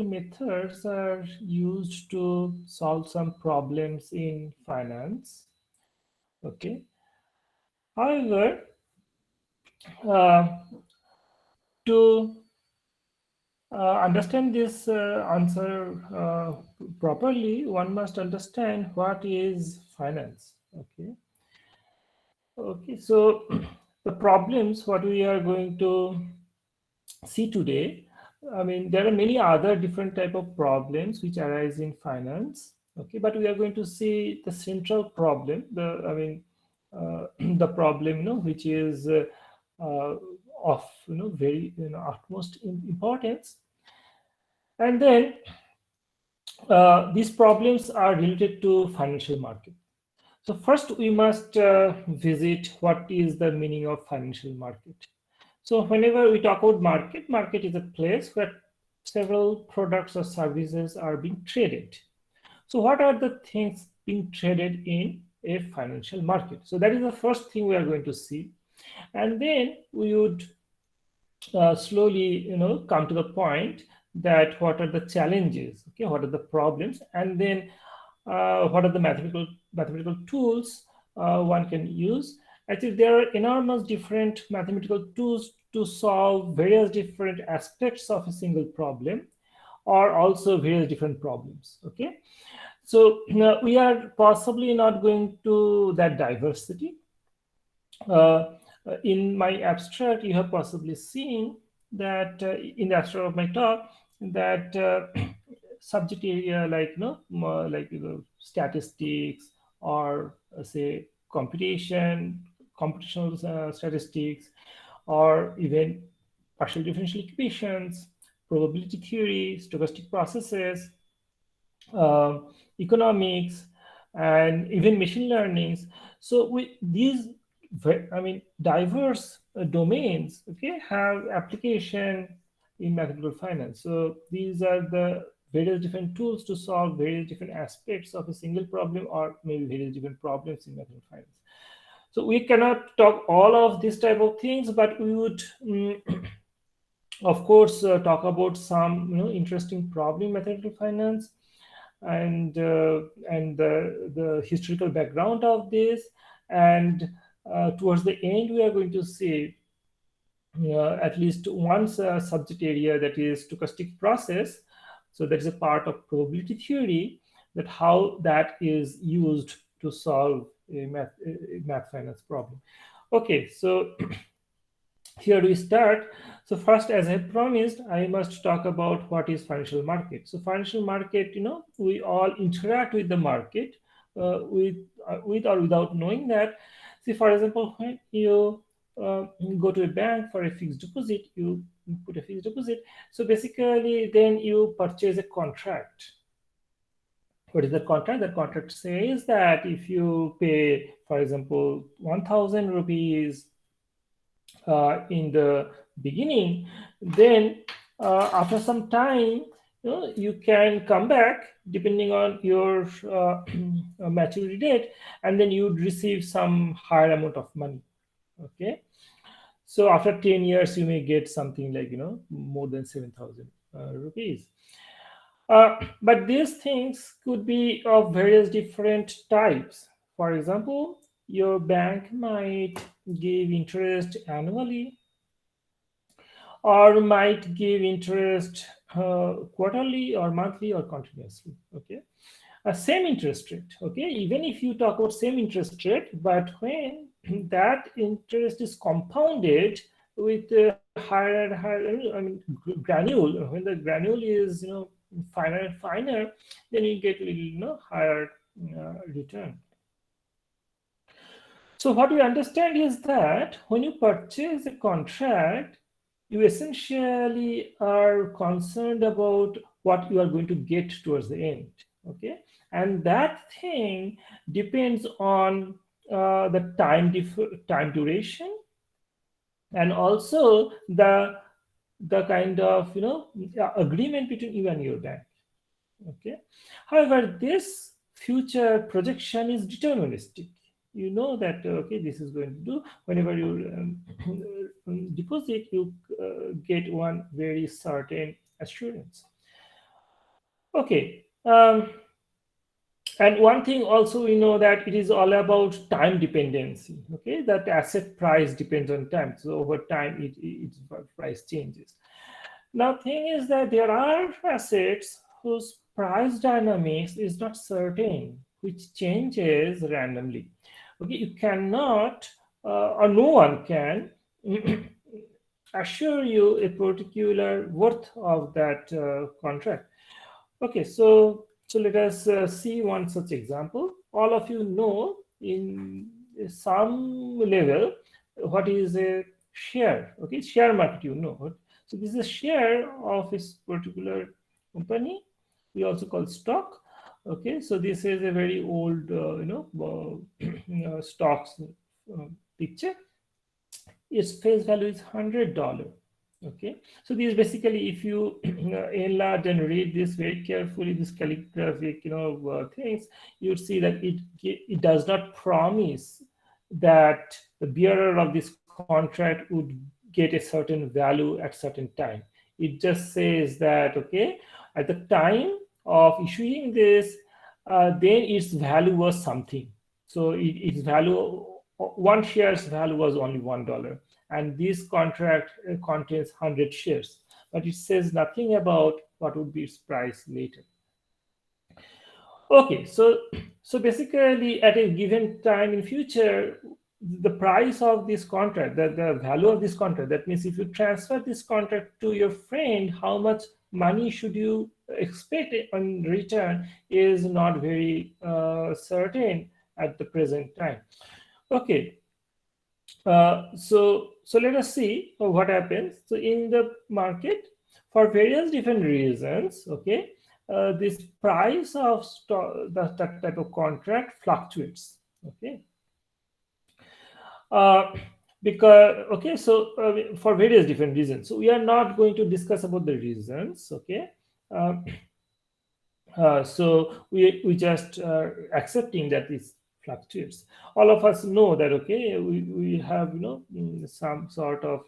mathematical methods are used to solve some problems in finance. Okay. However, uh, to understand this answer properly, one must understand what is finance. Okay. Okay. So the problems what we are going to see today, I mean, there are many other different type of problems which arise in finance. Okay, but we are going to see the central problem, the problem, which is uh, of very utmost importance. And then these problems are related to financial market. So first we must visit what is the meaning of financial market. So whenever we talk about market, market is a place where several products or services are being traded. So what are the things being traded in a financial market? So that is the first thing we are going to see. And then we would slowly, come to the point that what are the challenges, okay, what are the problems, and then what are the mathematical tools one can use. Actually, there are enormous different mathematical tools to solve various different aspects of a single problem, or also various different problems. Okay, so we are possibly not going to that diversity. In my abstract, you have possibly seen that in the abstract of my talk, that subject area like statistics, or say computational statistics, or even partial differential equations, probability theory, stochastic processes, uh, economics, and even machine learnings. So these, I mean, diverse domains, okay, have application in mathematical finance. So these are the various different tools to solve various different aspects of a single problem, or maybe various different problems in mathematical finance. So we cannot talk all of these type of things, but we would of course talk about some interesting problem in mathematical finance, and the historical background of this. And towards the end, we are going to see at least one subject area, that is stochastic process. So that is a part of probability theory, that how that is used to solve a math finance problem. Okay, so here we start. So first, as I promised, I must talk about what is financial market. So financial market, we all interact with the market with or without knowing that. See, for example, when you go to a bank for a fixed deposit, you put a fixed deposit. So basically, then you purchase a contract. What is the contract? The contract says that if you pay, for example, 1,000 rupees in the beginning, then after some time, you can come back depending on your maturity date, and then you would receive some higher amount of money. Okay, so after 10 years, you may get something like more than 7,000 rupees. But these things could be of various different types. For example, your bank might give interest annually, or might give interest quarterly or monthly or continuously. Okay, a same interest rate. Okay, even if you talk about same interest rate, but when that interest is compounded with higher and higher, I mean, granule, when the granule is finer and finer, then you get a little higher return. So what we understand is that when you purchase a contract, you essentially are concerned about what you are going to get towards the end. Okay, and that thing depends on the time duration, and also the kind of agreement between you and your bank. Okay, however, this future projection is deterministic. You know that okay, this is going to do, whenever you deposit, you get one very certain assurance. Okay. And one thing also we know that it is all about time dependency. Okay, that asset price depends on time. So over time, its price changes. Now, thing is that there are assets whose price dynamics is not certain, which changes randomly. Okay, you cannot, or no one can, assure you a particular worth of that contract. Okay, so let us see one such example. All of you know in some level what is a share. Okay, share market, you know. So this is a share of this particular company. We also call stock. Okay, so this is a very old, stocks picture. Its face value is $100. Okay, so this basically, if you enlarge and read this very carefully, this calligraphic things, you would see that it does not promise that the bearer of this contract would get a certain value at certain time. It just says that, okay, at the time of issuing this, then its value was something. So its value, one share's value was only $1, and this contract contains 100 shares, but it says nothing about what would be its price later. Okay, so basically at a given time in future, the price of this contract, the value of this contract, that means if you transfer this contract to your friend, how much money should you expect in return is not very certain at the present time. Okay, so let us see what happens. So in the market, for various different reasons, okay, this price of that type of contract fluctuates. Okay, uh, because okay, so for various different reasons. So we are not going to discuss about the reasons. Okay. Uh, so we just accepting that this fluctuates. All of us know that, okay, we have some sort of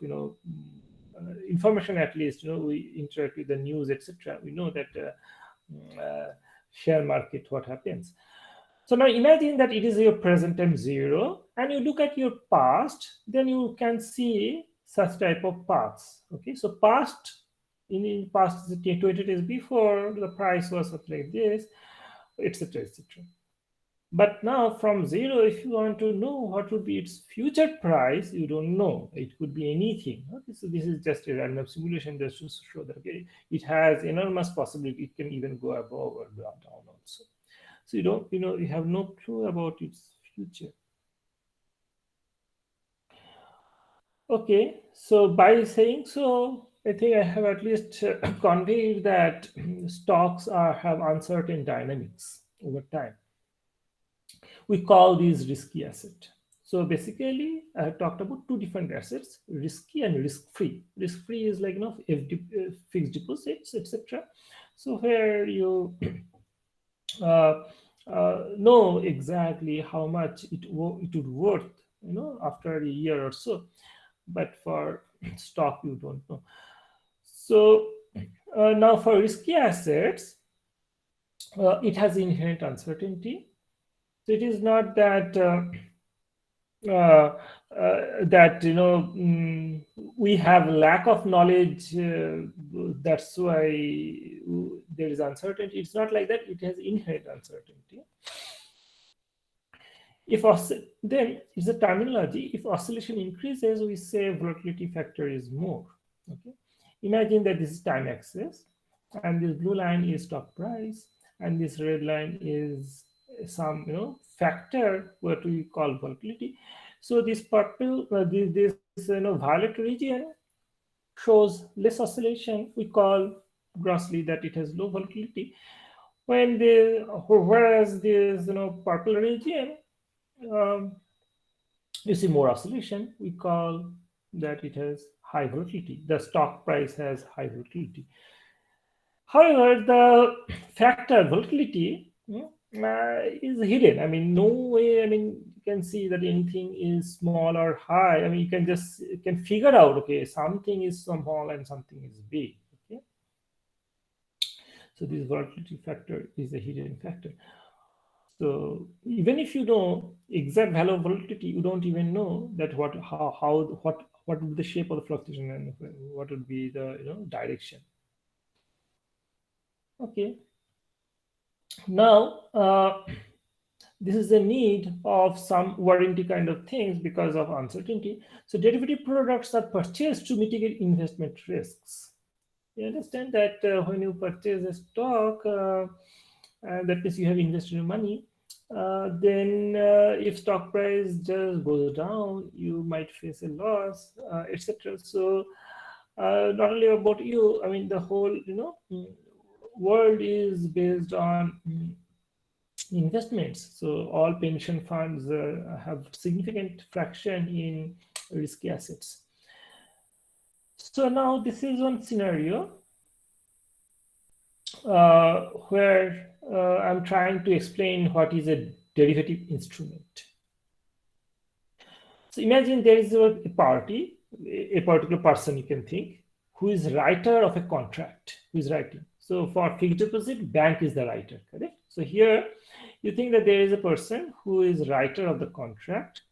information, at least we interact with the news, etc. We know that share market, what happens. So now imagine that it is your present time zero, and you look at your past, then you can see such type of paths. Okay, so past, in past 20 days before, the price was something like this, etc., etc. But now from zero, if you want to know what would be its future price, you don't know. It could be anything. Okay, so this is just a random simulation just to show that, okay, it has enormous possibility. It can even go above or down also. So you don't, you have no clue about its future. Okay, so by saying so, I think I have at least conveyed that stocks have uncertain dynamics over time. We call these risky asset. So basically, I have talked about two different assets: risky and risk-free. Risk-free is like fixed deposits, etc. So where you uh, know exactly how much it would worth, after a year or so. But for stock, you don't know. So now for risky assets, it has inherent uncertainty. So it is not that uh, that we have lack of knowledge. That's why there is uncertainty. It's not like that. It has inherent uncertainty. If then it's a terminology. If oscillation increases, we say volatility factor is more. Okay. Imagine that this is time axis, and this blue line is stock price, and this red line is some factor what we call volatility. So this purple, this violet region shows less oscillation. We call grossly that it has low volatility. Whereas this purple region, um, you see more oscillation, we call that it has high volatility. The stock price has high volatility. However, the factor volatility is hidden. I mean, no way. I mean, you can see that anything is small or high. I mean, you can figure out, okay, something is small and something is big. Okay, So this volatility factor is a hidden factor. So even if you know exact value of volatility, you don't even know that what would be the shape of the fluctuation and what would be the direction. Okay. Now this is the need of some warranty kind of things because of uncertainty. So derivative products are purchased to mitigate investment risks. You understand that when you purchase a stock, that means you have invested your money. Then, if stock price just goes down, you might face a loss, etc. So, not only about you, I mean, the whole world is based on investments. So, all pension funds have significant fraction in risky assets. So now this is one scenario where I'm trying to explain what is a derivative instrument. So imagine there is a party, a particular person you can think, who is writer of a contract, who is writing. So for fixed deposit, bank is the writer, correct? So here you think that there is a person who is writer of the contract,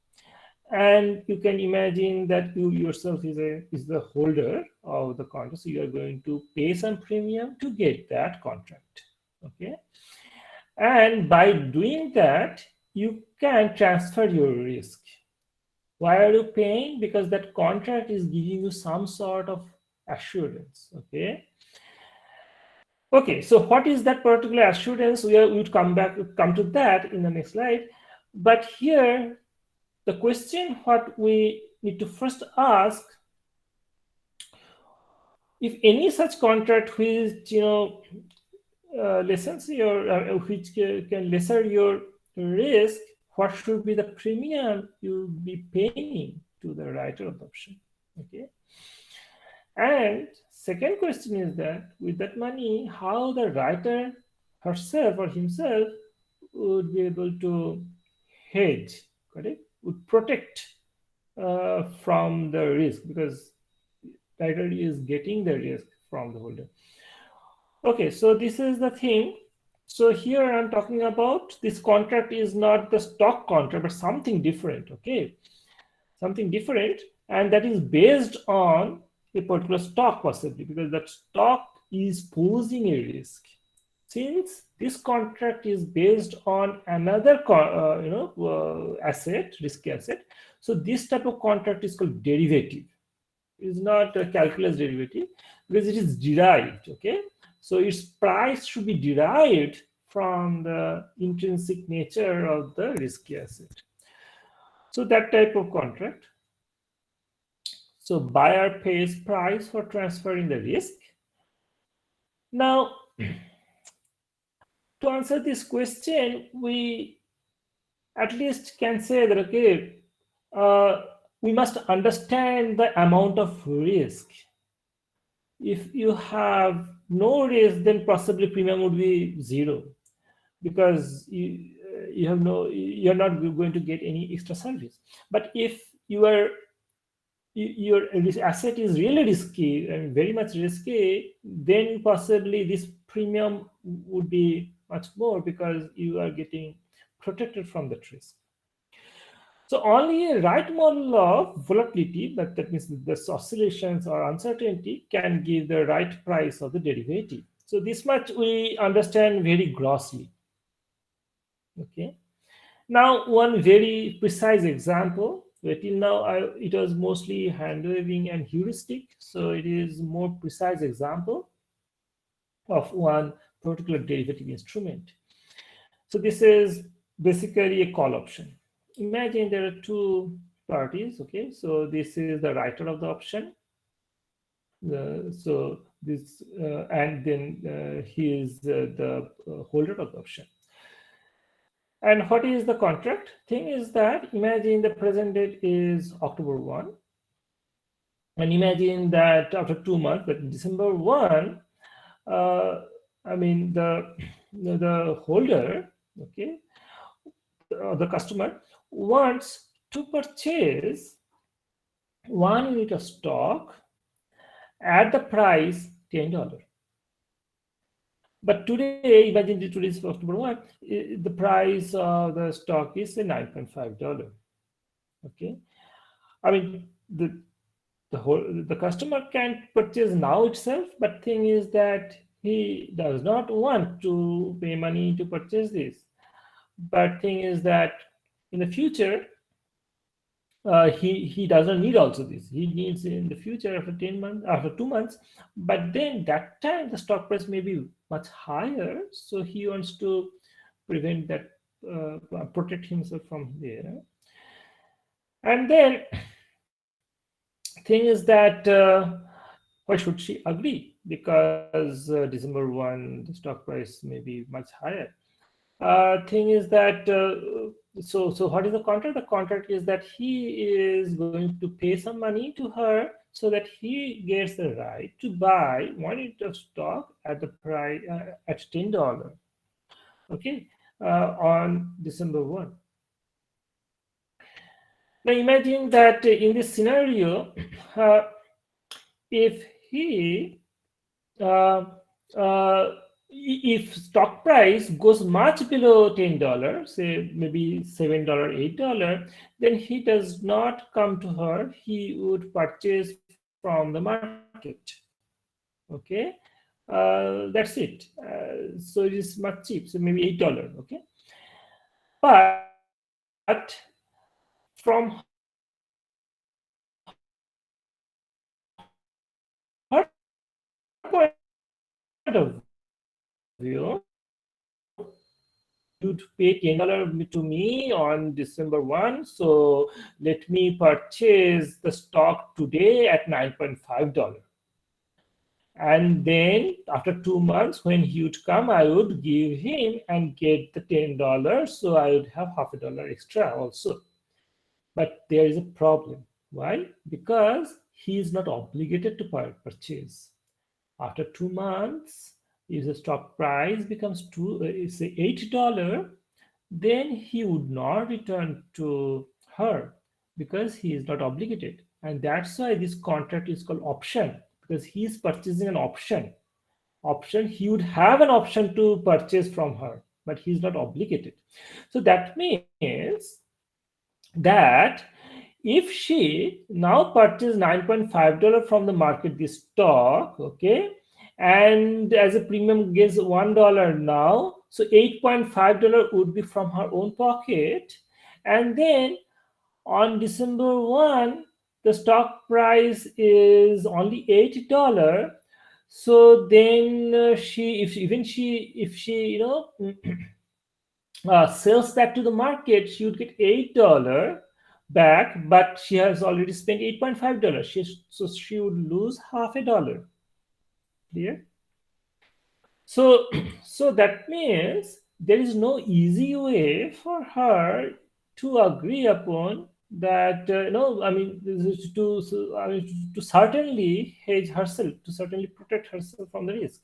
and you can imagine that you yourself is the holder of the contract, so you are going to pay some premium to get that contract. Okay, and by doing that you can transfer your risk. Why are you paying? Because that contract is giving you some sort of assurance. Okay, so what is that particular assurance? We would come to that in the next slide. But here the question what we need to first ask, if any such contract which lessens your which can lesser your risk, what should be the premium you be paying to the writer of the option? Okay, and second question is that with that money, how the writer herself or himself would be able to hedge, correct, would protect from the risk, because writer is getting the risk from the holder. Okay, so this is the thing. So here I'm talking about this contract is not the stock contract, but something different. Okay, something different, and that is based on a particular stock possibly, because that stock is posing a risk. Since this contract is based on another asset, risky asset, so this type of contract is called derivative. Is not a calculus derivative because it is derived. Okay, so its price should be derived from the intrinsic nature of the risky asset. So that type of contract. So buyer pays price for transferring the risk. Now, to answer this question, we at least can say that, okay, we must understand the amount of risk. If you have no risk, then possibly premium would be zero, because you're not going to get any extra service. But if your asset is really risky and very much risky, then possibly this premium would be much more, because you are getting protected from that risk. So only a right model of volatility, but that means the oscillations or uncertainty, can give the right price of the derivative. So this much we understand very grossly. Okay. Now one very precise example. Till now it was mostly hand waving and heuristic. So it is more precise example of one particular derivative instrument. So this is basically a call option. Imagine there are two parties. Okay, so this is the writer of the option. So this and then he is the holder of the option. And what is the contract? Thing is that imagine the present date is October 1, and imagine that after 2 months, that December 1, I mean the holder, okay, the customer wants to purchase 1 unit of stock at the price $10. But today, imagine today's October 1, the price of the stock is say $9.5. Okay, I mean the customer can purchase now itself, but thing is that he does not want to pay money to purchase this. But thing is that in the future, he doesn't need also this. He needs in the future after 10 months, after 2 months. But then that time the stock price may be much higher, so he wants to prevent that, protect himself from there. And then thing is that why should she agree? Because December 1, the stock price may be much higher. Thing is that so what is the contract? The contract is that he is going to pay some money to her so that he gets the right to buy 1 unit of stock at the price at $10. Okay, on December 1. Now imagine that in this scenario, uh, if he uh, uh, if stock price goes much below $10, say maybe $7, $8, then he does not come to her. He would purchase from the market. Okay, that's it. So it is much cheap. So maybe $8. Okay, but from her point of view, you'd pay $10 to me on December 1, so let me purchase the stock today at $9.5. And then after 2 months, when he would come, I would give him and get the $10, so I would have half a dollar extra also. But there is a problem. Why? Because he is not obligated to purchase. After 2 months, if the stock price becomes say $8, then he would not return to her because he is not obligated. And that's why this contract is called option, because he is purchasing an option. He would have an option to purchase from her, but he is not obligated. So that means that if she now purchase $9.5 from the market this stock, okay, and as a premium gives $1 now, so $8.5 would be from her own pocket. And then on December 1, the stock price is only $8. So then she if even she if she sells that to the market, she would get $8 back, but she has already spent $8.5. So she would lose half a dollar. Clear? So, so that means there is no easy way for her to agree upon that. I mean, to certainly hedge herself, to certainly protect herself from the risk.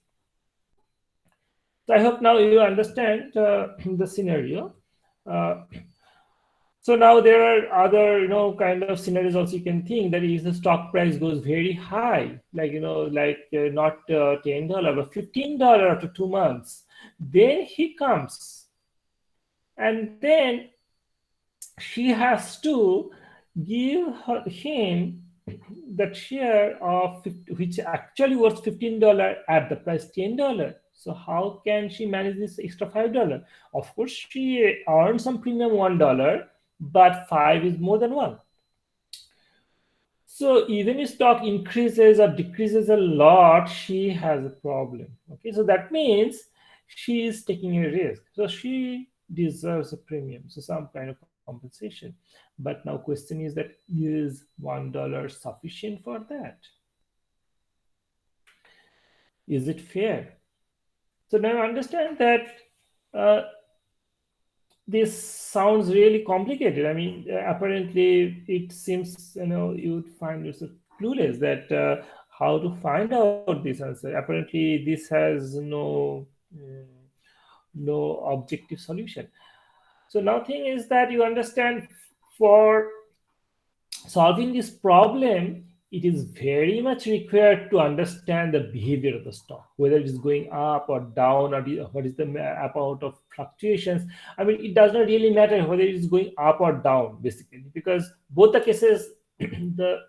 So I hope now you understand the scenario. Uh, So now there are other, kind of scenarios also you can think that if the stock price goes very high, like, not $10, but $15 after 2 months, then he comes and then she has to give him that share of which actually was $15 at the price $10. So how can she manage this extra $5? Of course, she earned some premium $1, but five is more than one. So even if stock increases or decreases a lot, she has a problem. Okay, so that means she is taking a risk. So she deserves a premium, so some kind of compensation. But now question is that is $1 sufficient for that? Is it fair? So now understand that uh, this sounds really complicated. I mean, apparently it seems, you would find yourself clueless that how to find out this answer. Apparently this has no objective solution. So now thing is that you understand, for solving this problem, it is very much required to understand the behavior of the stock, whether it is going up or down, or what is the amount of fluctuations. I mean, it does not really matter whether it is going up or down, basically, because both the cases, the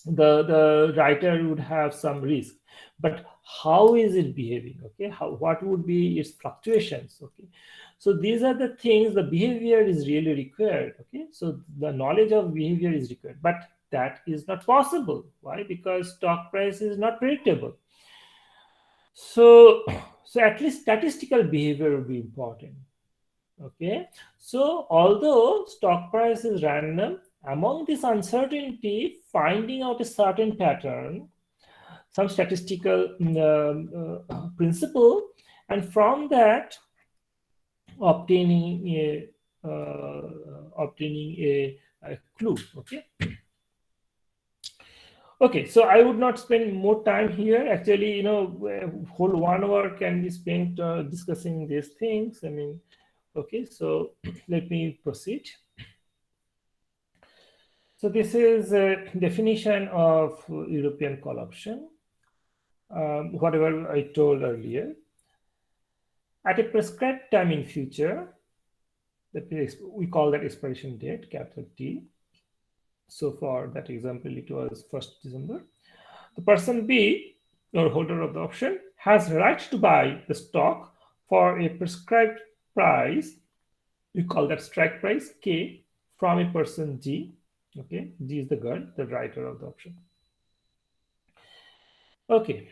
the writer would have some risk. But how is it behaving? Okay, what would be its fluctuations? Okay, so these are the things. The behavior is really required. Okay, so the knowledge of behavior is required, but that is not possible. Why? Because stock price is not predictable. So so at least statistical behavior would be important. Okay, so although stock price is random, among this uncertainty, finding out a certain pattern, some statistical principle, and from that obtaining a clue. Okay. Okay, so I would not spend more time here. Actually, whole 1 hour can be spent discussing these things. I mean, okay, so let me proceed. So this is a definition of European collapsion. Whatever I told earlier. At a prescribed time in future, that we call that expiration date, capital T. So for that example, it was 1st December. The person B, or holder of the option, has right to buy the stock for a prescribed price. We call that strike price K from a person G. Okay, G is the girl, the writer of the option. Okay.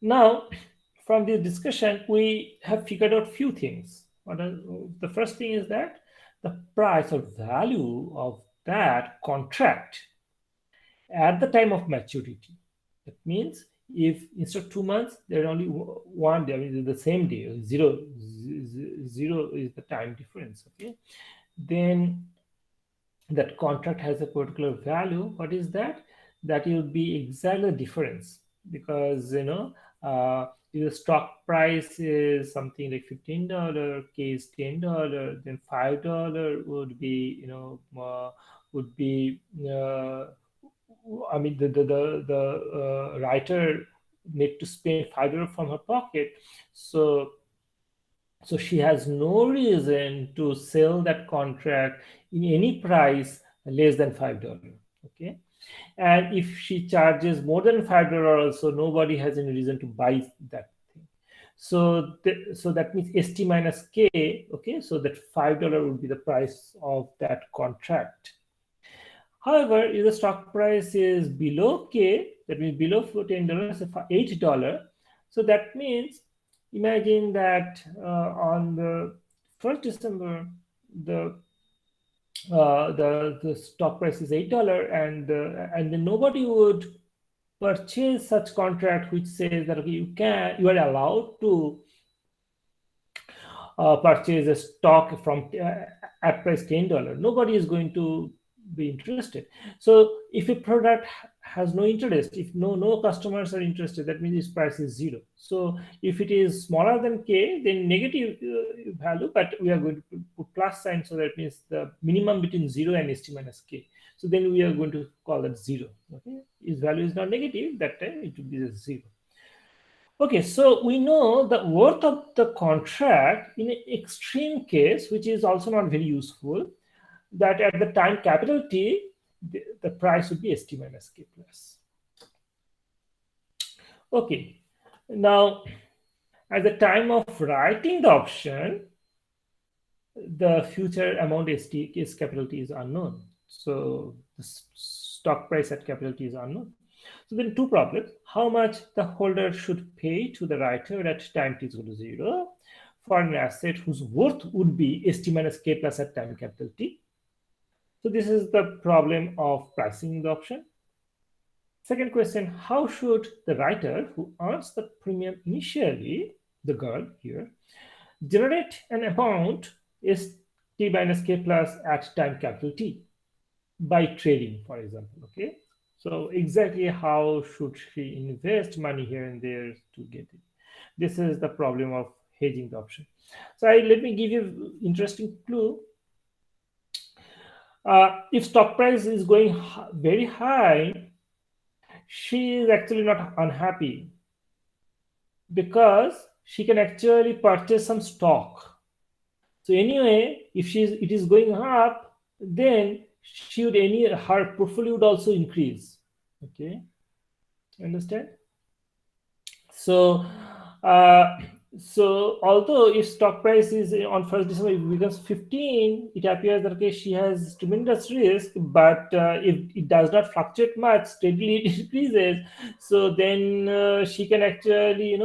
Now, from this discussion, we have figured out few things. The first thing is that the price or value of that contract at the time of maturity. That means if instead of 2 months, there are only one day, I mean, the same day, zero is the time difference. Okay, then that contract has a particular value. What is that? That will be exactly the difference, because if the stock price is something like $15, K is $10, then $5 would be would be I mean the writer need to spend $5 from her pocket, so she has no reason to sell that contract in any price less than $5. Okay, and if she charges more than $5, also nobody has any reason to buy that thing. So so that means ST minus K. Okay, so that $5 would be the price of that contract. However, if the stock price is below K, that means below $10, $8. So that means, imagine that on the 1st December, the the stock price is $8, and then nobody would purchase such contract which says that, okay, you are allowed to purchase a stock from at price $10. Nobody is going to be interested. So if a product has no interest, if no customers are interested, that means its price is zero. So if it is smaller than K, then negative value, but we are going to put plus sign, so that means the minimum between 0 and ST minus K. So then we are going to call that 0. Okay, if value is not negative, that time it will be 0. Okay, so we know the worth of the contract in an extreme case, which is also not very useful, that at the time capital T, the price would be ST minus K plus. Okay, now at the time of writing the option, the future amount ST is capital T is unknown. So the stock price at capital T is unknown. So then two problems: how much the holder should pay to the writer at time t is equal to 0 for an asset whose worth would be ST minus K plus at time capital T. So this is the problem of pricing the option. Second question: how should the writer who earns the premium initially, the girl here, generate an amount ST minus K plus at time capital T by trading, for example? Okay. So exactly how should she invest money here and there to get it? This is the problem of hedging the option. So let me give you interesting clue. If stock price is going very high, she is actually not unhappy because she can actually purchase some stock. So anyway, if it is going up, then she would her portfolio would also increase. Okay, understand? So, uh, so although if stock price is on 1st December it becomes 15, it appears that okay she has tremendous risk, but if it does not fluctuate much, steadily it increases. So then she can actually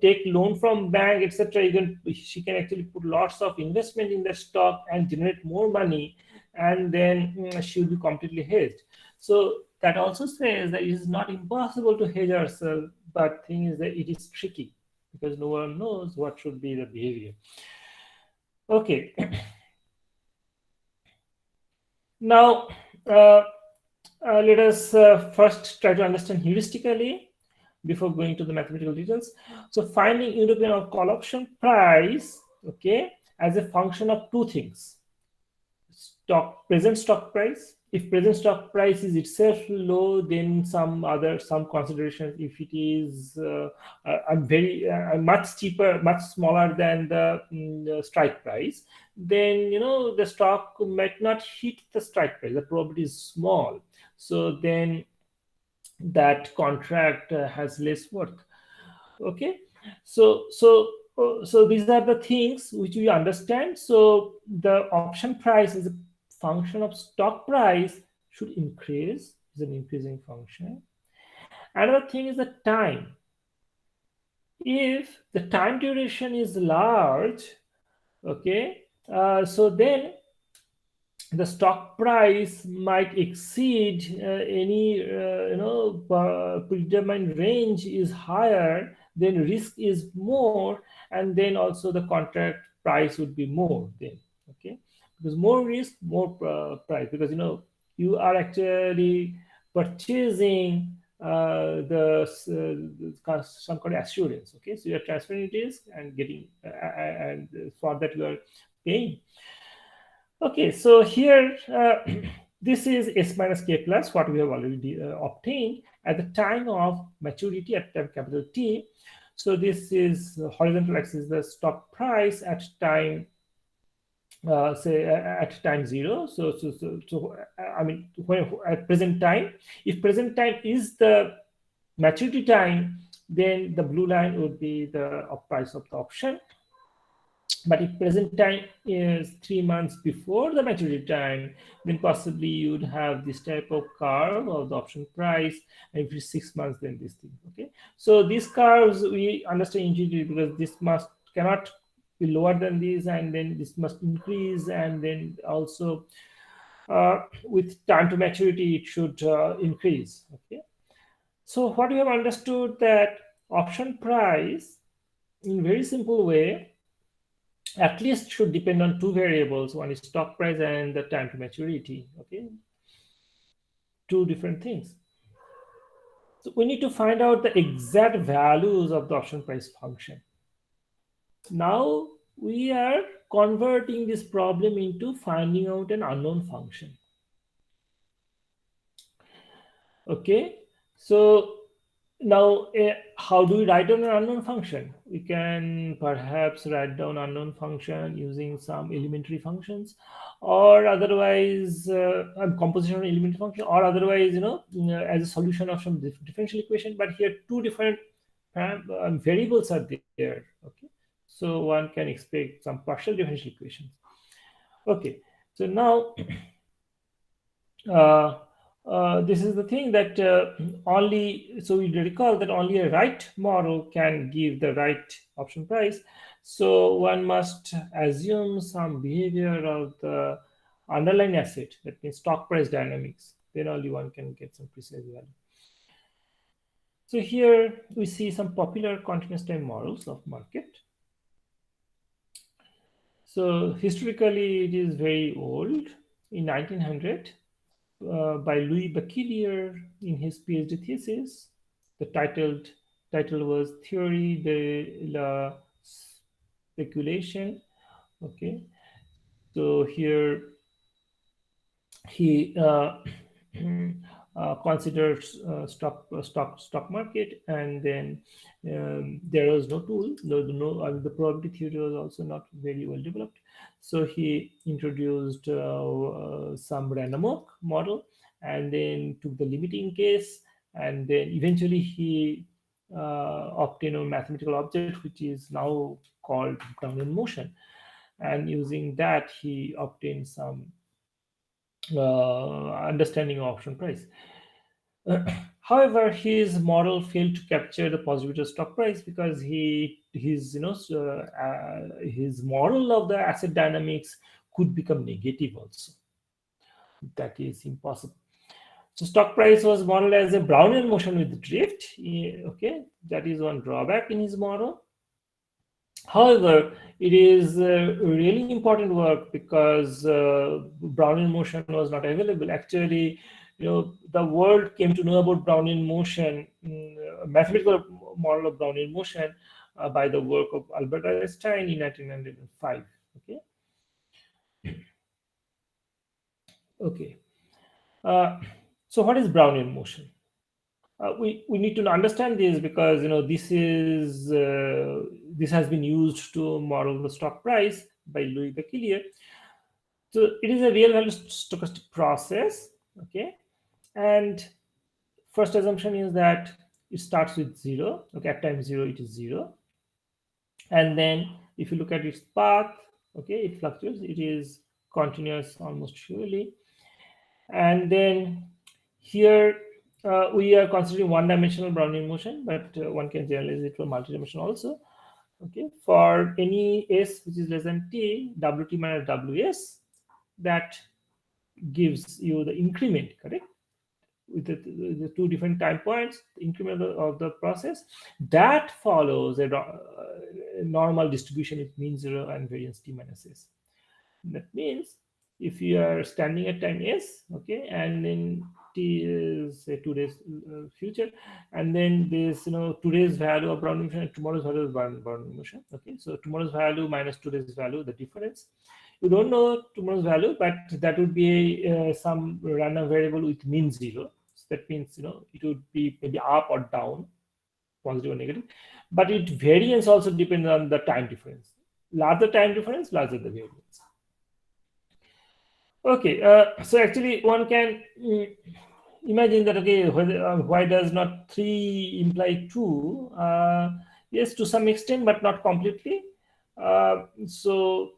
take loan from bank, etc. She can actually put lots of investment in the stock and generate more money, and then she will be completely hedged. So that also says that it is not impossible to hedge ourselves, but thing is that it is tricky because no one knows what should be the behavior. Okay, now uh, let us first try to understand heuristically before going to the mathematical details. So finding European or call option price, okay, as a function of two things: present stock price. If present stock price is itself low, then some considerations. If it is very much cheaper, much smaller than the strike price, then the stock might not hit the strike price. The probability is small, so then that contract has less worth. Okay, so these are the things which we understand. So the option price is a function of stock price, should increase, is an increasing function. Another thing is the time. If the time duration is large, okay, so then the stock price might exceed any predetermined range is higher, then risk is more, and then also the contract price would be more then. Okay, because more risk, more price, because you are actually purchasing some kind of assurance. Okay, so you are transferring risk and getting and for that you are paying. Okay, so here this is S minus K plus, what we have already obtained at the time of maturity at time capital T. So this is horizontal axis, the stock price at time, say at time zero. I mean, when at present time, if present time is the maturity time, then the blue line would be the price of the option. But if present time is 3 months before the maturity time, then possibly you would have this type of curve of the option price. And if it's 6 months, then this thing. Okay, so these curves we understand intuitively because this cannot be lower than this, and then this must increase, and then also with time to maturity it should increase. Okay, so what we have understood that option price in very simple way at least should depend on two variables. One is stock price and the time to maturity. Okay, two different things. So we need to find out the exact values of the option price function. Now we are converting this problem into finding out an unknown function. Okay, so now how do we write down an unknown function? We can perhaps write down unknown function using some elementary functions, or otherwise composition of elementary function, or otherwise as a solution of some differential equation. But here two different variables are there. Okay, so one can expect some partial differential equations. Okay, so now uh, this is the thing that only, so we recall that only a right model can give the right option price. So one must assume some behavior of the underlying asset, that means stock price dynamics. Then only one can get some precise value. So here we see some popular continuous time models of market. So historically it is very old. In 1900, by Louis Bachelier in his PhD thesis. The title was Theory de la Speculation. Okay, so here he considers stock market, and then there was no tool, the probability theory was also not very well developed. So he introduced some random walk model, and then took the limiting case, and then eventually he obtained a mathematical object which is now called Brownian motion, and using that he obtained some understanding of option price. However, his model failed to capture the possibility of stock price because his model of the asset dynamics could become negative also. That is impossible. So stock price was modeled as a Brownian motion with drift. Okay, that is one drawback in his model. However, it is really important work because Brownian motion was not available. Actually, the world came to know about Brownian motion, mathematical model of Brownian motion, by the work of Albert Einstein in 1905. Okay, okay. Uh, so, what is Brownian motion? We need to understand this because this has been used to model the stock price by Louis Becquelier. So it is a real value stochastic process. Okay, and first assumption is that it starts with zero. Okay, at time zero it is zero, and then if you look at its path, okay, it fluctuates. It is continuous almost surely, and then here we are considering one-dimensional Brownian motion, but one can generalize it for multidimensional also. Okay, for any s which is less than t, wt minus ws, that gives you the increment, correct? With the two different time points, the increment of the process that follows a normal distribution with mean zero and variance t minus s. That means if you are standing at time s, okay, and then t is say 2 days future, and then this today's value of Brownian motion and tomorrow's value of Brownian motion. Okay, so tomorrow's value minus today's value, the difference. You don't know tomorrow's value, but that would be some random variable with mean zero. So that means it would be maybe up or down, positive or negative. But it variance also depends on the time difference. Larger time difference, larger the variance. Okay, so actually one can imagine that, okay, why does not 3 imply 2? Yes, to some extent, but not completely. So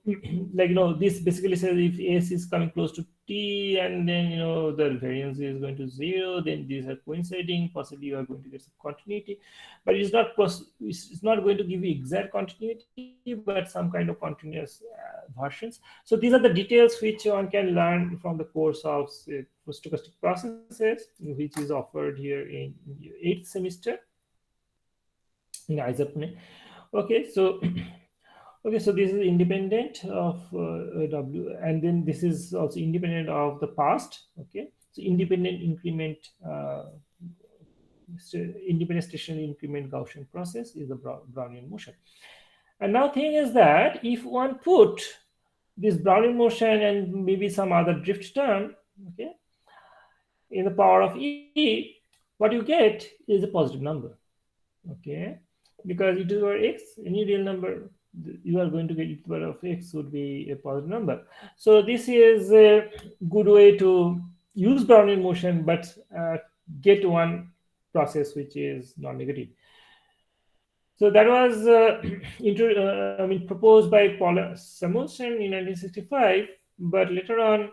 like this basically says if s is coming close to t, and then the variance is going to 0, then these are coinciding, possibly you are going to get some continuity, but it's not going to give you exact continuity, but some kind of continuous versions. So these are the details which one can learn from the course of stochastic processes, which is offered here in 8th semester in IISER Pune. Okay, so okay, so this is independent of W, and then this is also independent of the past. Okay, so independent stationary increment Gaussian process is the Brownian motion. And now thing is that if one put this Brownian motion and maybe some other drift term, okay, in the power of e, what you get is a positive number. Okay, because e to the power x, any real number you are going to get e to the power of x would be a positive number. So this is a good way to use Brownian motion, but get one process which is non-negative. So that was proposed by Paul Samuelson in 1965, but later on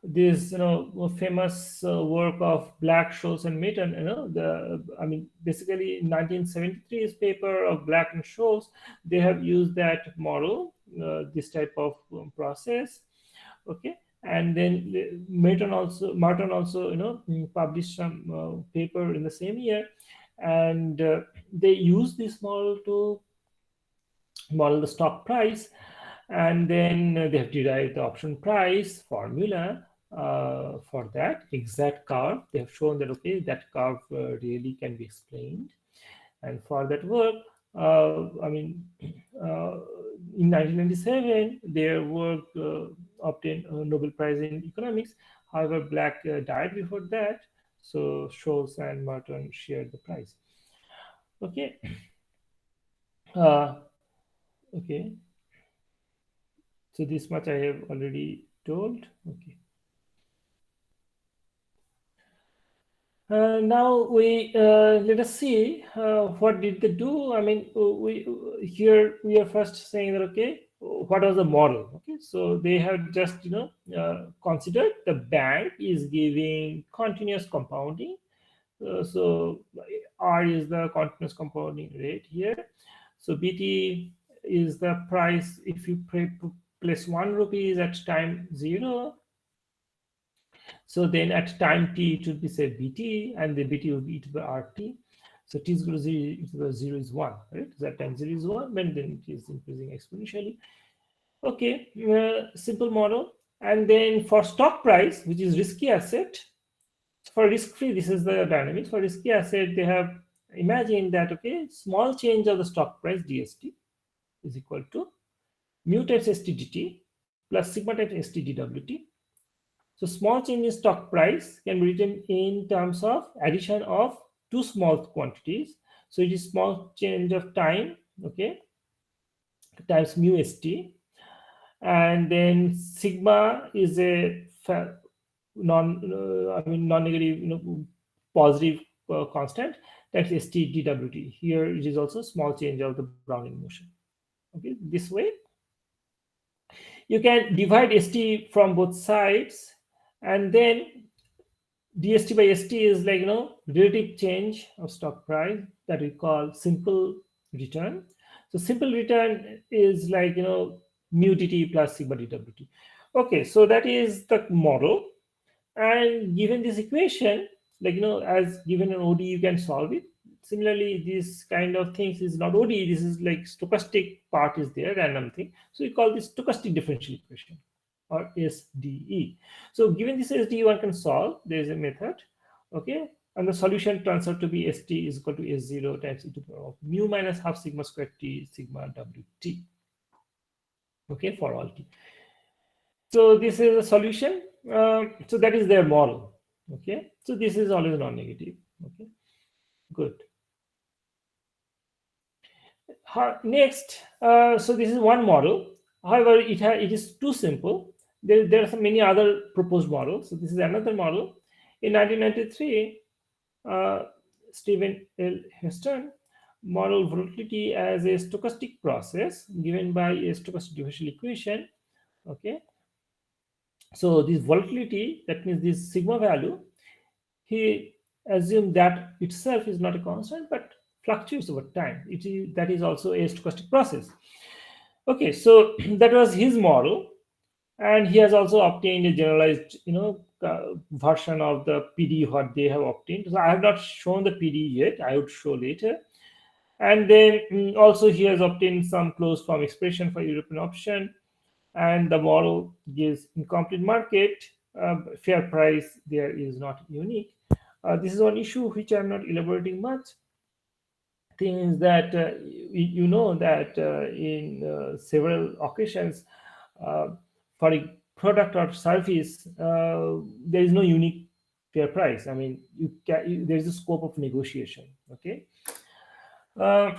this famous work of Black, Scholz, and Maton, basically in 1973's paper of Black and Scholz, they have used that model, this type of process. Okay, and then Martin also published some paper in the same year, and they use this model to model the stock price, and then they have derived the option price formula for that exact curve. They have shown that, okay, that curve really can be explained. And for that work, in 1997, their work obtained Nobel Prize in economics. However, Black died before that, so Scholz and Merton shared the prize. Okay. uh, okay, so this much I have already told. Okay. Now we let us see what did they do. I mean, we here we are first saying that okay, what was the model? Okay, so they have just considered the bank is giving continuous compounding. So R is the continuous compounding rate here. So BT is the price if you place 1 rupees at time 0. So then at time t, it would be say bt, and the bt would be e to the rt. So t is equal to 0, e to the 0 is 1, right? So at time 0 is 1, and then it is increasing exponentially. Okay, simple model. And then for stock price, which is risky asset, for risk-free, this is the dynamics. For risky asset, they have imagined that, okay, small change of the stock price, dst, is equal to mu times stdt plus sigma times stdwt. So small change in stock price can be written in terms of addition of two small quantities. So it is small change of time, okay, times mu st, and then sigma is a non-negative, positive constant, that's st dwt. Here it is also small change of the Brownian motion. Okay, this way you can divide st from both sides, and then dst by st is like relative change of stock price that we call simple return. So simple return is like mu dt plus sigma dwt. Okay, so that is the model. And given this equation, like as given an ODE, you can solve it. Similarly, this kind of things is not ODE, this is like stochastic part is there, random thing. So we call this stochastic differential equation, or SDE. So given this SDE, one can solve. There is a method, okay, and the solution turns out to be ST is equal to S0 times e to the power of mu minus half sigma squared t sigma WT, okay, for all t. So this is a solution. So that is their model. Okay. So this is always non-negative. Okay. Good. Next, so this is one model. However, it is too simple. There are many other proposed models. So this is another model. In 1993, uh, Stephen L. Heston modeled volatility as a stochastic process given by a stochastic differential equation. Okay. So this volatility, that means this sigma value, he assumed that itself is not a constant but fluctuates over time. That is also a stochastic process. Okay, so that was his model, and he has also obtained a generalized, version of the PD what they have obtained. So I have not shown the PD yet. I would show later. And then also he has obtained some closed form expression for European option, and the model gives incomplete market. Fair price there is not unique. This is one issue which I'm not elaborating much. Thing is that you know that in several occasions, uh, for a product or service, there is no unique fair price. I mean, there is a scope of negotiation. Okay. Uh,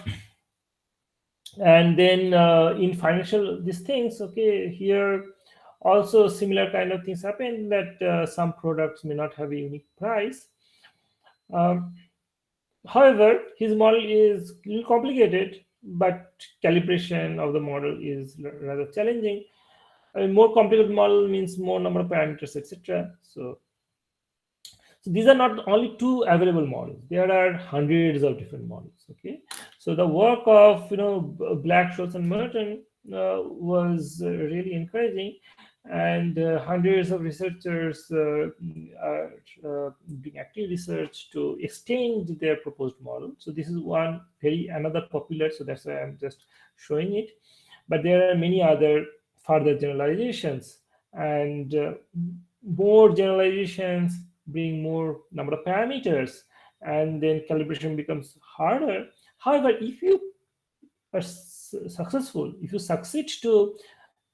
and then in financial these things, okay, here also similar kind of things happen, that some products may not have a unique price. um, However, his model is a little complicated, but calibration of the model is rather challenging. A more complicated model means more number of parameters, etc. So these are not only two available models. There are hundreds of different models. Okay, so the work of Black, Scholz, and Merton was really encouraging, and hundreds of researchers are doing active research to extend their proposed model. So this is one another popular. So that's why I'm just showing it. But there are many other further generalizations, and more generalizations bring more number of parameters, and then calibration becomes harder. However, if you are successful, if you succeed to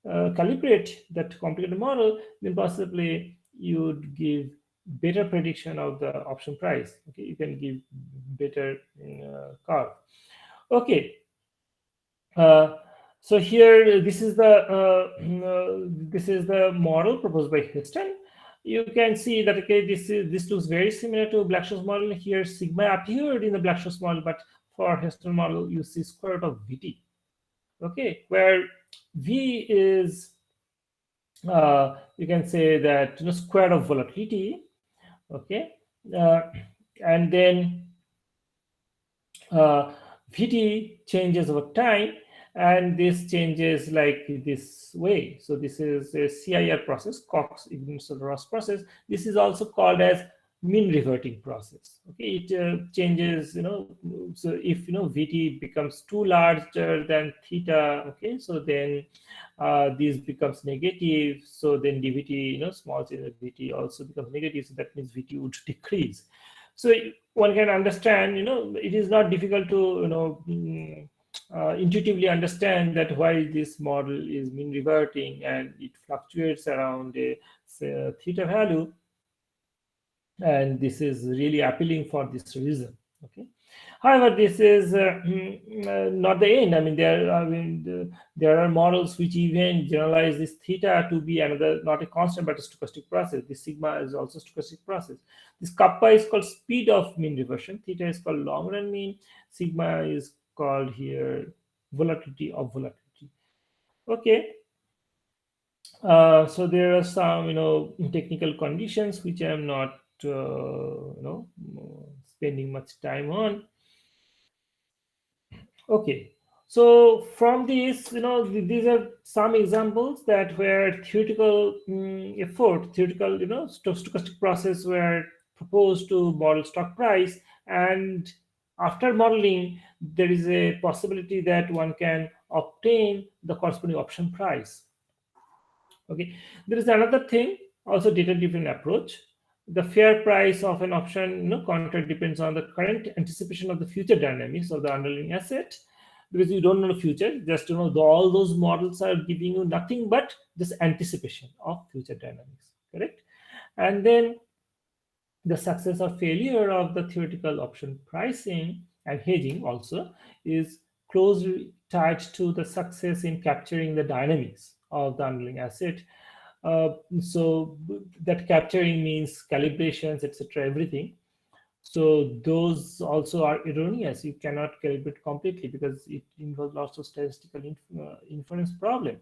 calibrate that complicated model, then possibly you would give better prediction of the option price. Okay, you can give better curve. Okay, uh, so here this is the model proposed by Houston. You can see that okay, this looks very similar to Black-Scholes model. Here sigma appeared in the Black-Scholes model, but for Houston model you see square root of Vt. Okay, where V is you can say that square of volatility. Okay, uh, and then Vt changes over time, and this changes like this way. So this is a CIR process, Cox Ignace-Ross process. This is also called as mean reverting process. Okay, it changes, so if Vt becomes too larger than theta, okay, so then this becomes negative. So then dVt, small change of Vt also becomes negative. So that means Vt would decrease. So one can understand, it is not difficult to, intuitively understand that why this model is mean reverting and it fluctuates around a theta value, and this is really appealing for this reason. Okay. However, this is not the end. I mean, there are models which even generalize this theta to be another, not a constant but a stochastic process. This sigma is also stochastic process. This kappa is called speed of mean reversion. Theta is called long run mean. Sigma is called here volatility of volatility. Okay. So there are some, technical conditions which I am not, spending much time on. Okay, so from these, these are some examples that where theoretical theoretical, stochastic process were proposed to model stock price, and after modeling, there is a possibility that one can obtain the corresponding option price. Okay, there is another thing, also data-driven approach. The fair price of an option contract depends on the current anticipation of the future dynamics of the underlying asset, because you don't know the future. Just all those models are giving you nothing but this anticipation of future dynamics, correct? And then the success or failure of the theoretical option pricing and hedging also is closely tied to the success in capturing the dynamics of the underlying asset. So that capturing means calibrations, etc., everything. So those also are erroneous. You cannot calibrate completely because it involves lots of statistical inference problem.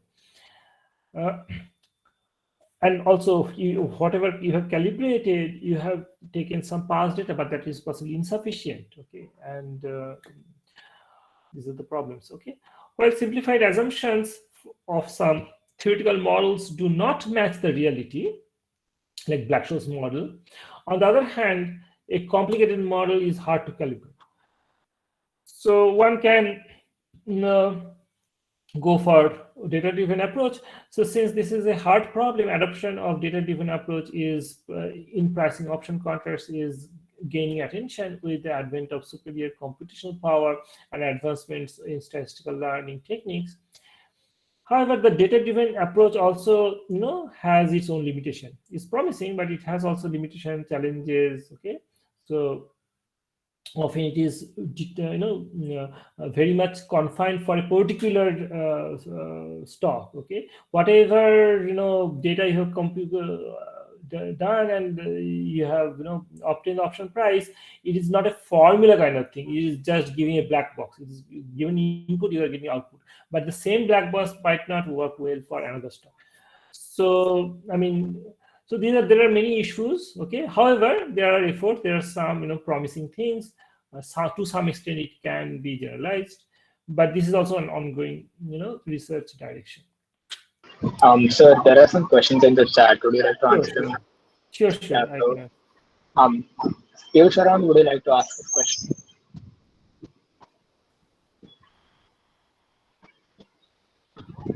And also, whatever you have calibrated, you have taken some past data, but that is possibly insufficient. Okay, and these are the problems. Okay, while simplified assumptions of some theoretical models do not match the reality, like Black-Scholes model, on the other hand, a complicated model is hard to calibrate. So one can go for data-driven approach. So since this is a hard problem, adoption of data-driven approach is in pricing option contracts is gaining attention with the advent of superior computational power and advancements in statistical learning techniques. However, the data-driven approach also, has its own limitation. It's promising, but it has also limitation, challenges. Okay, so often it is, very much confined for a particular stock. Okay, whatever data you have done and you have obtained the option price, it is not a formula kind of thing. It is just giving a black box. It is given input, you are getting output, but the same black box might not work well for another stock. So I mean, so there are many issues. Okay, however, there are efforts, there are some promising things. To some extent it can be generalized, but this is also an ongoing research direction. Sir, there are some questions in the chat. Would you like to answer them? Sure. Yeah, I so, can. Sharon, would you like to ask a question?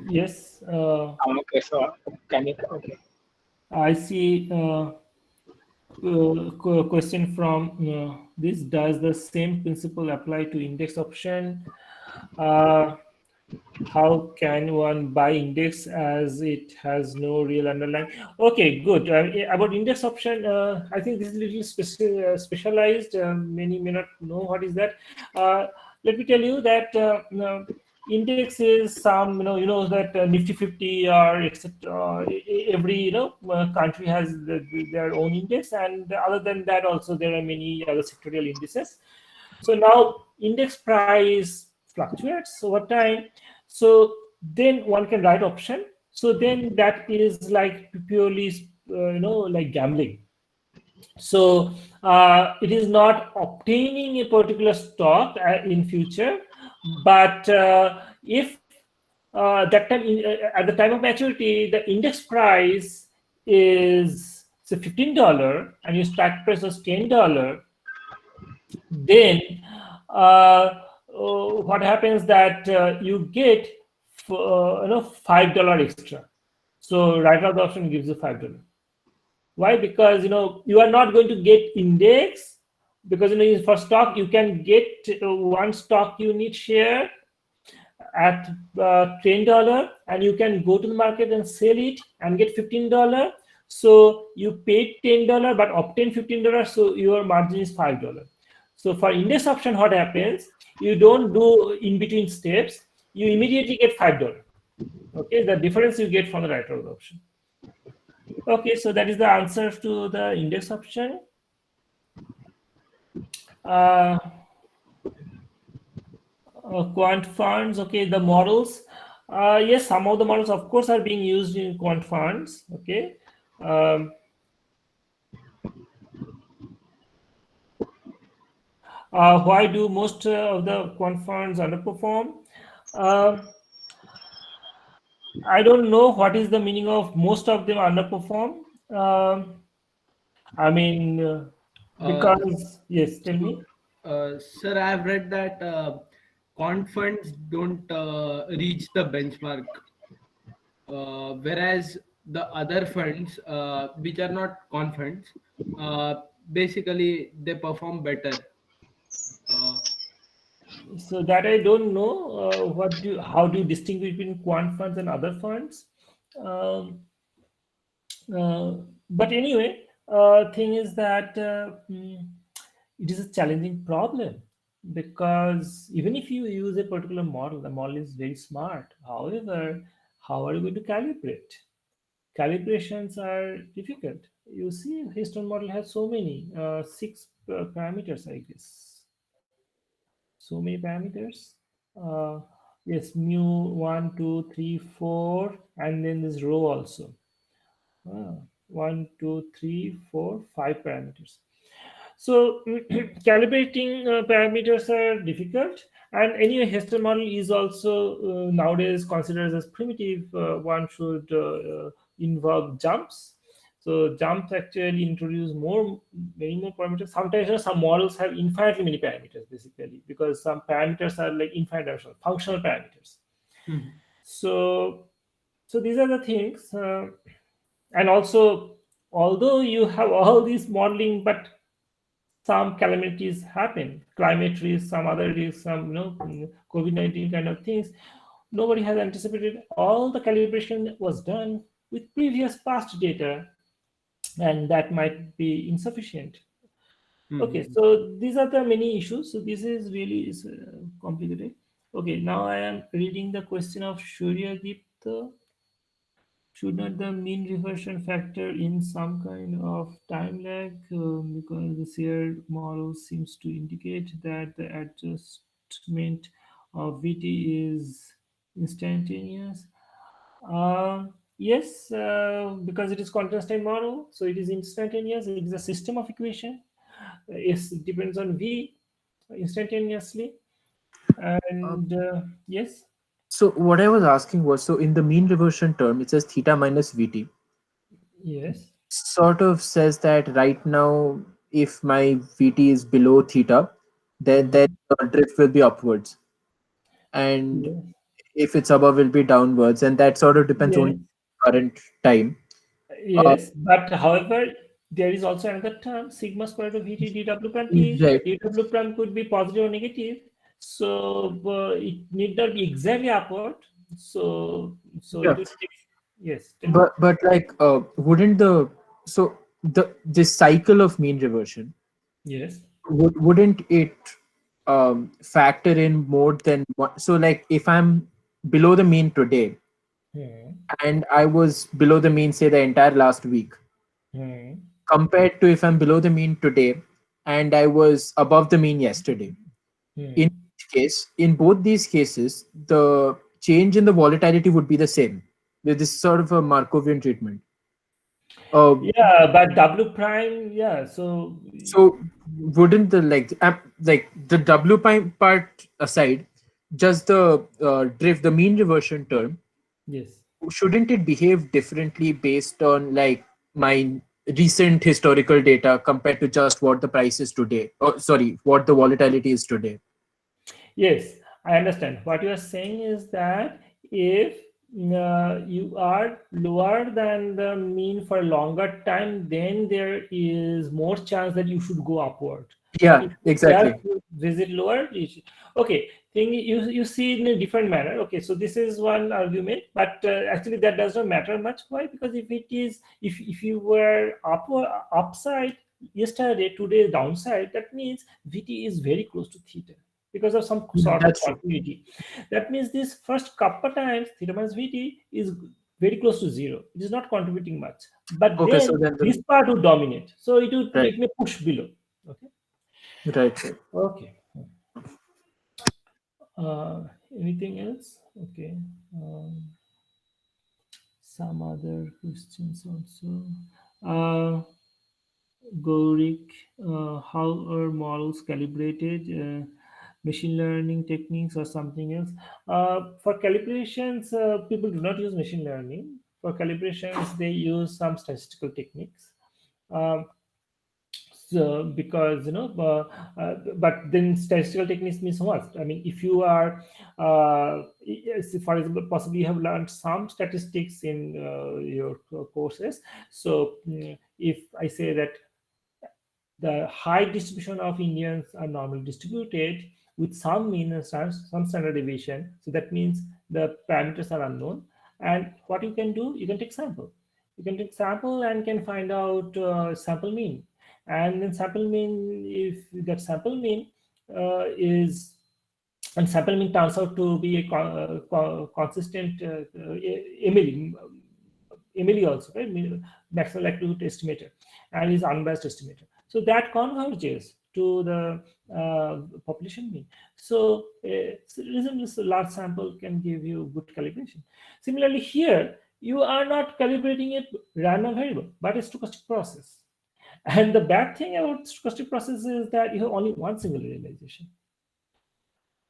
Yes. Okay, so can you? Okay. I see question from this: does the same principle apply to index option? How can one buy index as it has no real underlying? Okay, good. About index option, I think this is a little specialized. Many may not know what is that. Let me tell you that index is some, that Nifty 50 or etc. Every country has their own index, and other than that, also there are many other sectorial indices. So now index price fluctuates over time. So then one can write option. So then that is like purely, like gambling. So it is not obtaining a particular stock in future, but if that time at the time of maturity, the index price is say $15 and your strike price was $10, then what happens that you get $5 extra. So right now the option gives you $5. Why? Because you are not going to get index, because for stock you can get one stock unit share at $10, and you can go to the market and sell it and get $15. So you paid $10 but obtain $15, so your margin is $5. So for index option, what happens, you don't do in between steps, you immediately get $5. Okay, the difference you get from the right of the option. Okay, so that is the answer to the index option. uh, Quant funds, okay, the models. Yes, some of the models, of course, are being used in quant funds. Okay. Um, why do most of the quant funds underperform? Uh, I don't know what is the meaning of most of them underperform. I mean, Uh, because, yes, tell so, me. Sir, I have read that quant funds don't reach the benchmark, whereas the other funds, which are not quant funds, uh, basically they perform better. Uh, So that I don't know. How do you distinguish between quant funds and other funds? Um, Uh, but anyway, thing is that it is a challenging problem, because even if you use a particular model, the model is very smart. However, how are you going to calibrate? Calibrations are difficult. You see, Houston model has so many, six parameters, I guess. So many parameters. Uh, yes, mu one, two, three, four, and then this row also. Ah, one, two, three, four, five parameters. So calibrating parameters are difficult. And anyway, Hester model is also nowadays considered as primitive. One should involve jumps. So jumps actually introduce many more parameters. Sometimes some models have infinitely many parameters, basically, because some parameters are like infinite dimensional, functional parameters. hmm. So, so these are the things. And also, although you have all these modeling, but some calamities happen, climate risk, some other risk, some COVID-19 kind of things. Nobody has anticipated. All the calibration was done with previous past data, and that might be insufficient. Okay, Hmm. so these are the many issues. So this is really complicated. Okay, now I am reading the question of Shurya Deepta. Should not the mean reversion factor in some kind of time lag, because the shared model seems to indicate that the adjustment of VT is instantaneous? Yes, because it is continuous time model, so it is instantaneous. It is a system of equation. It depends on V instantaneously, Uh, and yes, so what I was asking was, so in the mean reversion term, it says theta minus vt. yes, Sort of says that right now, if my vt is below theta, then mhm, the drift will be upwards, and yes, if it's above, will be downwards, and that sort of depends only yes. on current time. Uh, Yes, but however, there is also another term, sigma square root of Vt dw prime t. right. Dw prime could be positive or negative. So it need not be exactly upward. So Yeah. it will take, yes. But like wouldn't this cycle of mean reversion, Yes. wouldn't it factor in more than one? So like if I'm below the mean today Hmm. and I was below the mean say the entire last week, Hmm. compared to if I'm below the mean today and I was above the mean yesterday. In Hmm. in both these cases, the change in the volatility would be the same. With this sort of a Markovian treatment. Uh, Yeah, but W prime, yeah. So so wouldn't the like the W prime part aside, just the drift, the mean reversion term, yes. shouldn't it behave differently based on like my recent historical data compared to just what the price is today? Oh, sorry, what the volatility is today. Yes, I understand. What you are saying is that if you are lower than the mean for a longer time, then there is more chance that you should go upward. But Yeah, if you exactly. just visit lower, okay, thing you see it in a different manner. Okay, so this is one argument, but actually that does not matter much. Why? Because if it is, if you were upside yesterday, today downside, that means VT is very close to theta because of some Yeah, sort of that's true. continuity. That means this first couple times theta minus Vt is very close to zero. It is not contributing much. But Okay, so then then this part would dominate. So right, it may push below. Okay. right. Okay. Anything else? Okay. Some other questions also. Gorick, how are models calibrated? Machine learning techniques or something else? For calibrations, people do not use machine learning. For calibrations, they use some statistical techniques. Um, so because but then statistical techniques means what? I mean, if you are yes, for example, possibly you have learned some statistics in your courses. So if I say that the high distribution of Indians are normally distributed with some mean and some standard deviation. So that means the parameters are unknown. And what you can do, you can take sample. You can take sample and can find out sample mean. And then sample mean, if that sample mean is, and sample mean turns out to be a consistent Emily, Emily also, right? Maximum likelihood estimator, and is unbiased estimator. So that converges to the population mean. So reasonably large sample can give you good calibration. Similarly, here you are not calibrating a random variable, but a stochastic process. And the bad thing about stochastic process is that you have only one single realization.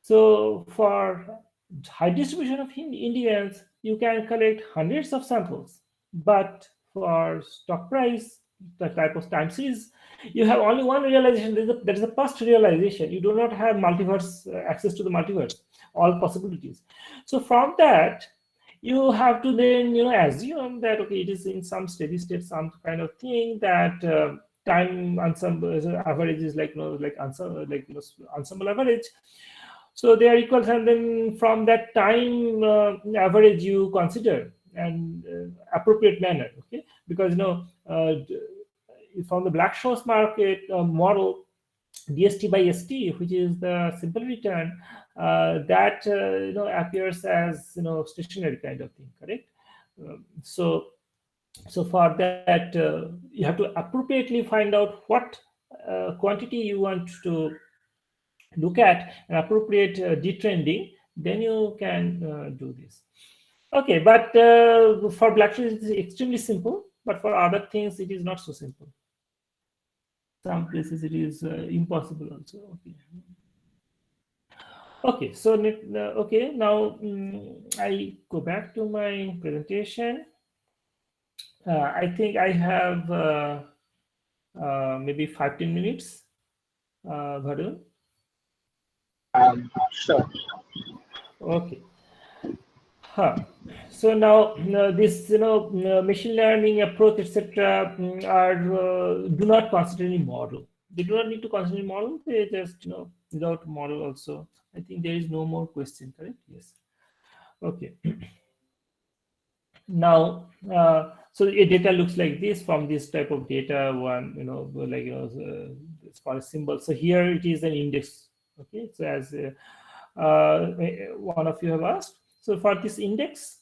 So for high distribution of Indians, you can collect hundreds of samples. But for stock price, the type of time series, you have only one realization. There is a past realization. You do not have multiverse access to the multiverse, all possibilities. So from that, you have to then assume that okay, it is in some steady state, some kind of thing that time ensemble average is like like ensemble ensemble average, so they are equal, and then from that time average you consider and appropriate manner. Okay, because from the Black-Scholes market model, DST by ST, which is the simple return, that appears as stationary kind of thing, correct? So for that you have to appropriately find out what quantity you want to look at an appropriate detrending, then you can do this. Okay, but for Black-Scholes it is extremely simple, but for other things it is not so simple. Some places it is impossible also. Okay. Okay, so okay, now I go back to my presentation. I think I have maybe 15 minutes, Varun. Sure. Okay. Huh. So now this machine learning approach, etc., are do not consider any model. They do not need to consider any model. They just without model also. I think there is no more question, correct? Yes. Okay. Now, so a data looks like this from this type of data. One, like it's called a symbol. So here it is an index. Okay, so as one of you have asked, so for this index,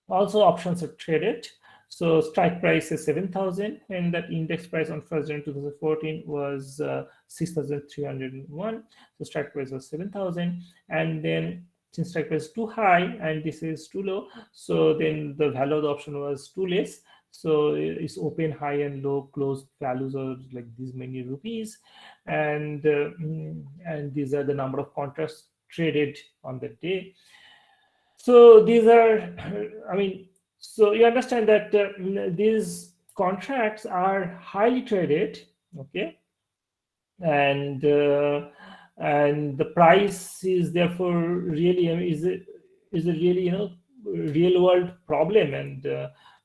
also options are traded. So strike price is 7,000, and that index price on 1st January 2014 was 6,301. So strike price was 7,000, and then since strike price is too high and this is too low, so then the value of the option was too less. So it's open, high, and low closed values are like these many rupees, and these are the number of contracts traded on the day. So these are, I mean, so you understand that these contracts are highly traded, okay, and the price is therefore really, I mean, is a really real world problem, and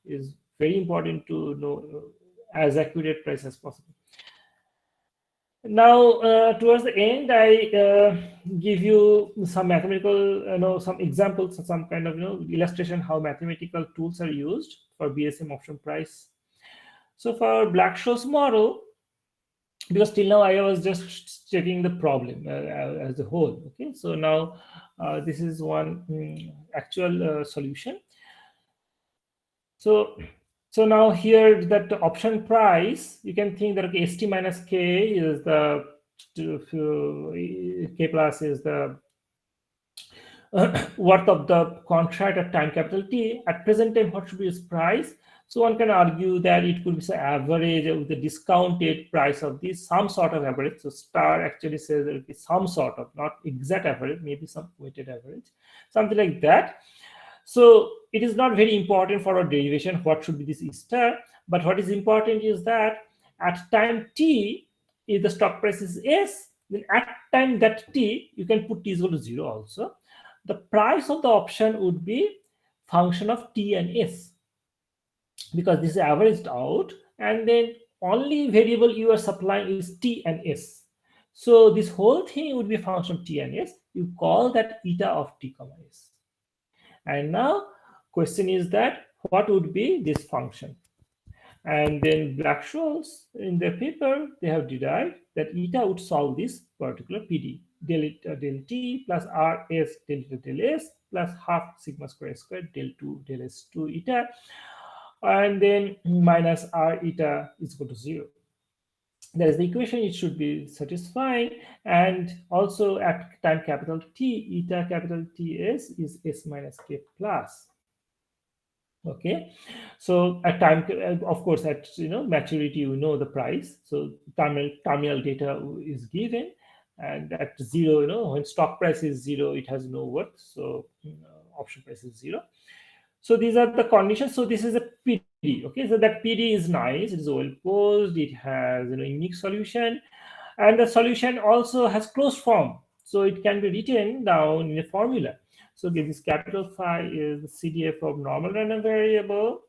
is very important to know as accurate price as possible. Now, towards the end, I give you some mathematical, some examples, some kind of, illustration how mathematical tools are used for BSM option price. So for Black-Scholes model, because till now I was just checking the problem as a whole. Okay, so now this is one actual solution. So now here that option price, you can think that okay, ST minus K is the K plus is the worth of the contract at time capital T. At present time, what should be its price? So one can argue that it could be the average of the discounted price of this, some sort of average. So star actually says there will be some sort of, not exact average, maybe some weighted average, something like that. So it is not very important for our derivation what should be this star, but what is important is that at time t, if the stock price is S, then at time that t, you can put t is equal to 0 also. The price of the option would be function of t and S, because this is averaged out, and then only variable you are supplying is t and S. So this whole thing would be a function of t and S. You call that eta of t comma S. And now question is that what would be this function? And then Black-Scholes in their paper, they have derived that eta would solve this particular PD, del t plus rs del eta del s plus half sigma square squared del 2 del s2 eta, and then minus r eta is equal to 0. That is the equation. It should be satisfying. And also at time capital T, eta capital Ts is S minus K plus. Okay, so at time, of course, at maturity, you know the price. So terminal data is given, and at 0, when stock price is 0, it has no worth. So option price is 0. So these are the conditions. So this is a PD. Okay, so that PD is nice. It is well posed. It has unique solution, and the solution also has closed form. So it can be written down in a formula. So this capital Phi is the CDF of normal random variable,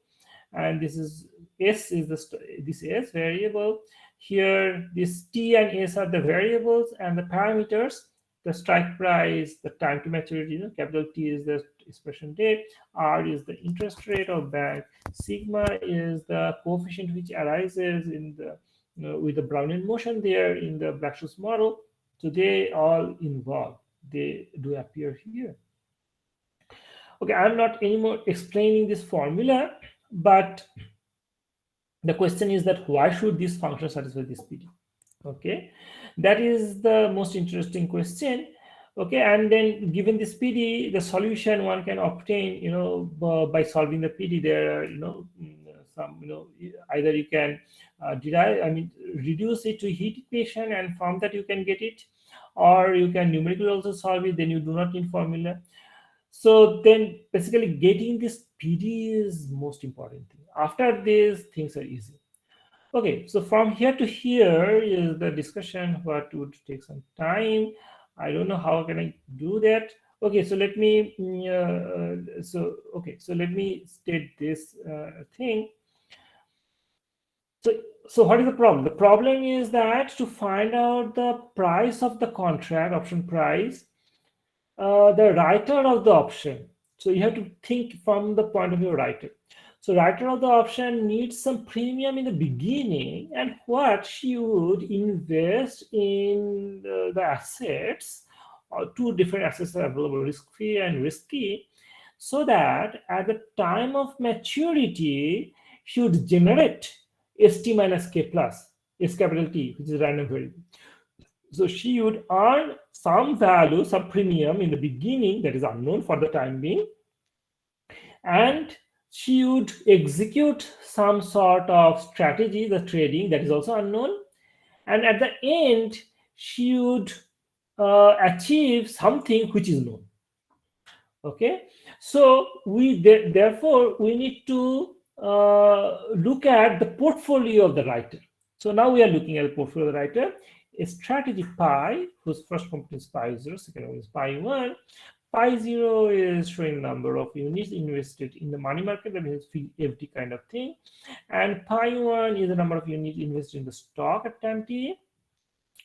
and this is S is this S variable. Here, this T and S are the variables, and the parameters. The strike price, the time to maturity, capital T is the expression date, R is the interest rate of bank, sigma is the coefficient which arises in the with the Brownian motion there in the Black-Scholes model. So they all involved. They do appear here. Okay, I'm not anymore explaining this formula, but the question is that why should this function satisfy this PD? Okay, that is the most interesting question. Okay, and then given this PD, the solution one can obtain, by solving the PD. There are, some, either you can reduce it to heat equation, and from that you can get it, or you can numerically also solve it. Then you do not need formula. So then basically getting this PD is most important thing. After this, things are easy. Okay, so from here to here is the discussion, what would take some time. I don't know how can I do that. Okay, so let me so let me state this thing. So what is the problem? The problem is that to find out the price of the contract, option price, the writer of the option. So you have to think from the point of view of writer. So writer of the option needs some premium in the beginning, and what she would invest in the assets, two different assets are available, risk-free and risky, so that at the time of maturity, she would generate ST minus K plus, S capital T, which is random variable. So she would earn some value, some premium in the beginning that is unknown for the time being, and she would execute some sort of strategy, the trading that is also unknown, and at the end she would achieve something which is known. Okay, so we therefore we need to look at the portfolio of the writer. So now we are looking at the portfolio of the writer. A strategy pi, whose first component is pi 0, second one is pi 1. Pi 0 is showing number of units invested in the money market, that means FD kind of thing. And pi 1 is the number of units invested in the stock at time t.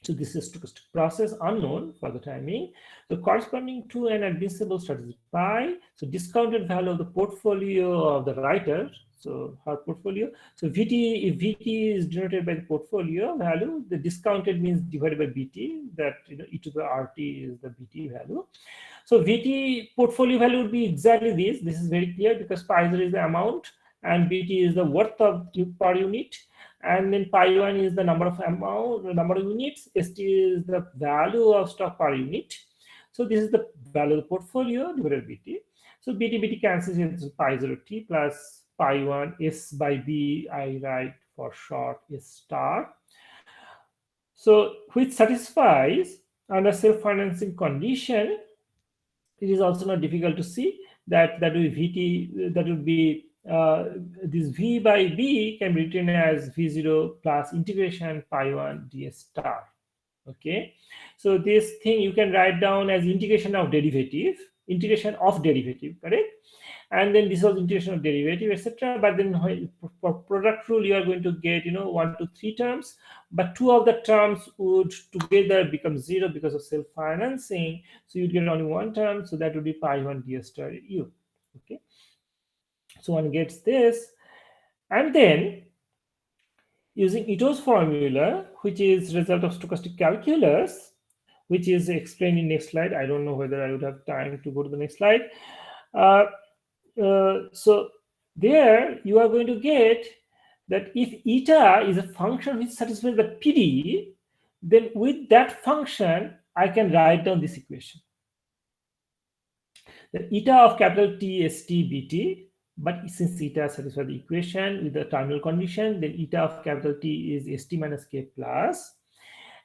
So this is stochastic process unknown for the timing. So corresponding to an admissible strategy pi, so discounted value of the portfolio of the writer, so her portfolio. So VT, if VT is denoted by the portfolio value, the discounted means divided by BT, that e to the RT is the BT value. So VT portfolio value would be exactly this. This is very clear because pi 0 is the amount and BT is the worth of per unit. And then pi 1 is the number of units, ST is the value of stock per unit. So this is the value of the portfolio divided by BT. So BT cancels into pi 0 T plus pi 1 S by B, I write for short S star. So which satisfies under self-financing condition. It is also not difficult to see that will be VT, that would be this V by B can be written as V0 plus integration pi 1 ds star. Okay, so this thing you can write down as integration of derivative, correct? And then this was integration of derivative, etc. But then for product rule, you are going to get 1 to 3 terms, but 2 of the terms would together become 0 because of self-financing. So you get only 1 term, so that would be pi 1 ds star u. Okay, so one gets this, and then using Ito's formula, which is result of stochastic calculus, which is explained in next slide. I don't know whether I would have time to go to the next slide. So there you are going to get that if eta is a function which satisfies the PD, then with that function, I can write down this equation. The eta of capital T, ST, BT, but since eta satisfies the equation with the terminal condition, then eta of capital T is ST minus K plus,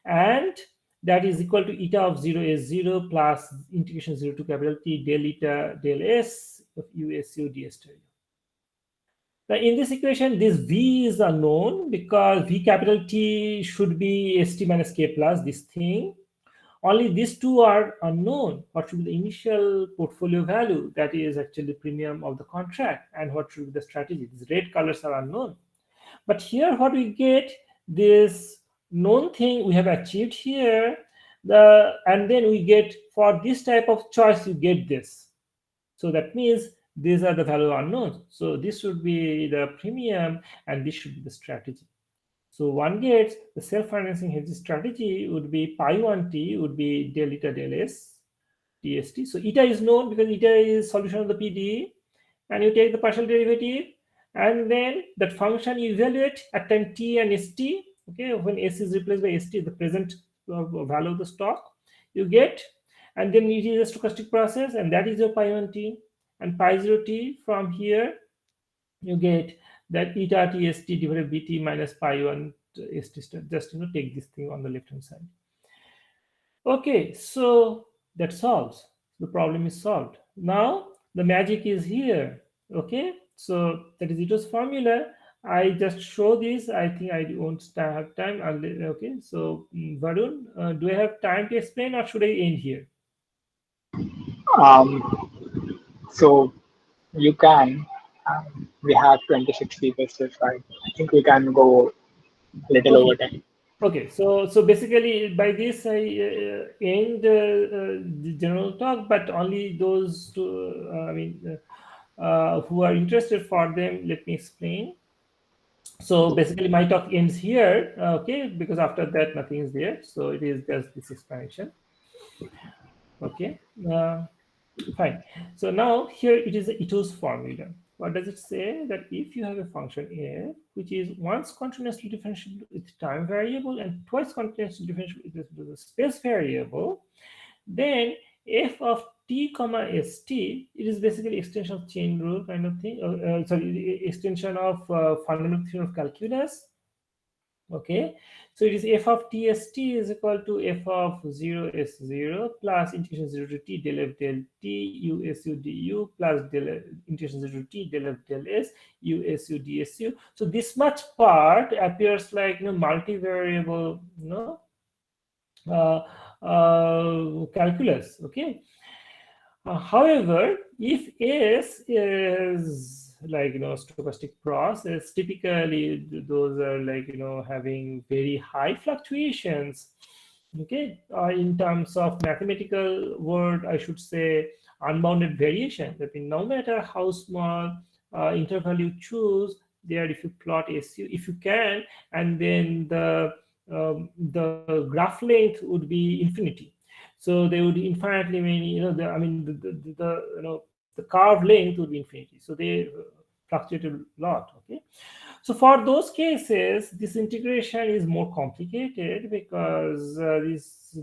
and that is equal to eta of 0 S0 plus integration 0 to capital T del eta del S of USU ds star. Now in this equation, this V is unknown because V capital T should be ST minus K plus, this thing. Only these two are unknown. What should be the initial portfolio value? That is actually the premium of the contract. And what should be the strategy? These red colors are unknown. But here what we get, this known thing we have achieved here, and then we get for this type of choice, you get this. So that means these are the value unknowns. So this should be the premium and this should be the strategy. So one gets the self-financing hedging strategy would be pi 1t would be del eta del S dst. So eta is known because eta is solution of the PD, and you take the partial derivative, and then that function you evaluate at time t and st. Okay, when S is replaced by st, the present value of the stock you get, and then it is a stochastic process, and that is your pi 1t, and pi 0t from here you get that eta tst divided by bt minus pi 1 st. Just take this thing on the left hand side. Okay, so that solves the problem, is solved. Now the magic is here. Okay, so that is Ito's formula. I just show this. I think I won't have time. Okay, so Varun, do I have time to explain, or should I end here? So you can. We have 26 people, so I think we can go little over Okay. time. Okay, so basically by this I end the general talk, but only those who are interested, for them let me explain. So basically my talk ends here, okay, because after that nothing is there. So it is just this explanation. Okay, fine. So now here it is the Ito's formula. What does it say? That if you have a function f, which is once continuously differentiable with time variable and twice continuously differentiable with the space variable, then f of t comma st, it is basically extension of chain rule kind of thing. Sorry, extension of fundamental theorem of calculus. Okay, so it is f of tst is equal to f of 0 s0 plus integration 0 to t del f del t u s u du plus integration 0 to t del f del s u s u dsu. So this much part appears like multivariable uh, calculus. Okay. However, if S is like stochastic process, typically those are like having very high fluctuations. Okay, in terms of mathematical word, I should say unbounded variation. That means no matter how small interval you choose, there if you plot SU, if you can, and then the graph length would be infinity. So they would infinitely many, I mean, the curve length would be infinity. So they fluctuate a lot. Okay. So for those cases, this integration is more complicated because this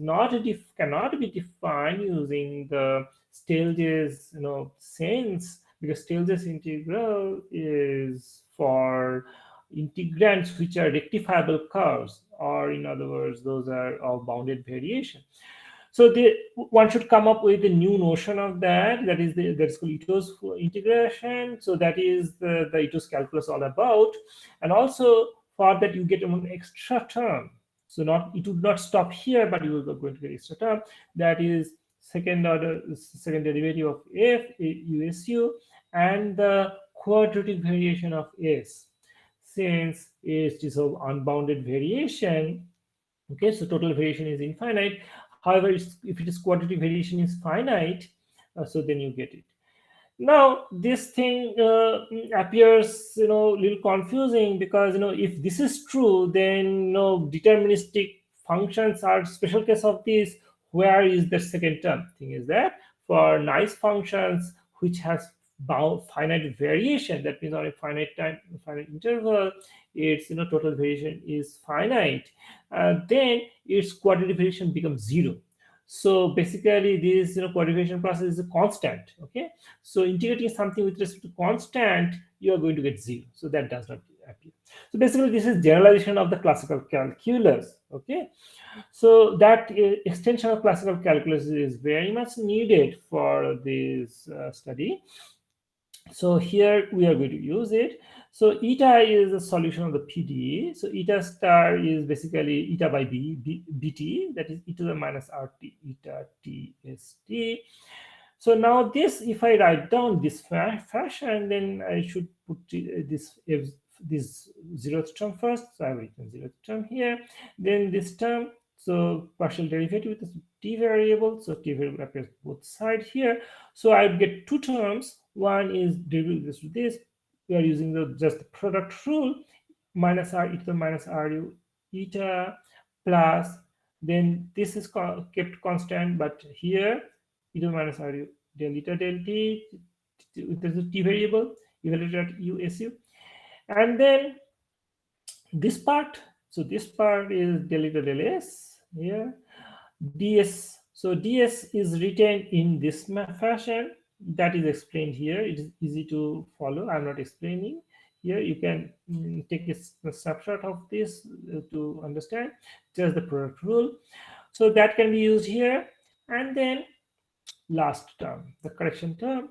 cannot be defined using the Stieltjes sense, because Stieltjes integral is for integrands which are rectifiable curves, or in other words, those are of bounded variation. So one should come up with a new notion of that. That's called Ito's integration. So that is the Ito's calculus all about. And also for that you get an extra term. So it would not stop here, but you are going to get extra term. That is second derivative of f usu and the quadratic variation of s. Since s is of unbounded variation, okay, so total variation is infinite. However, if it is quadratic variation is finite, so then you get it. Now this thing appears little confusing, because if this is true, then deterministic functions are special case of this. Where is the second term? Thing is that for nice functions which has finite variation, that means on a finite time, finite interval, its total variation is finite, then its quadratic variation becomes zero. So basically this quadratic variation process is a constant. Okay, so integrating something with respect to constant, you are going to get zero. So that does not appear. So basically this is generalization of the classical calculus. Okay, so that extension of classical calculus is very much needed for this study. So here we are going to use it. So eta is a solution of the PDE. So eta star is basically eta by bt, that is e to the minus rt eta tst. So now this, if I write down this fashion, then I should put this zeroth term first. So I've written zeroth term here. Then this term, so partial derivative with the t variable. So t variable appears both sides here. So I get two terms. One is derivative to this. We are using just the product rule, minus r e to the minus ru eta plus, then this is kept constant, but here e to the minus ru del eta del t, there's a t variable evaluated at usu, and then this part. So this part is del eta del s here, ds. So ds is written in this fashion. That is explained here. It is easy to follow. I'm not explaining here. You can take a snapshot of this to understand just the product rule. So that can be used here. And then last term, the correction term,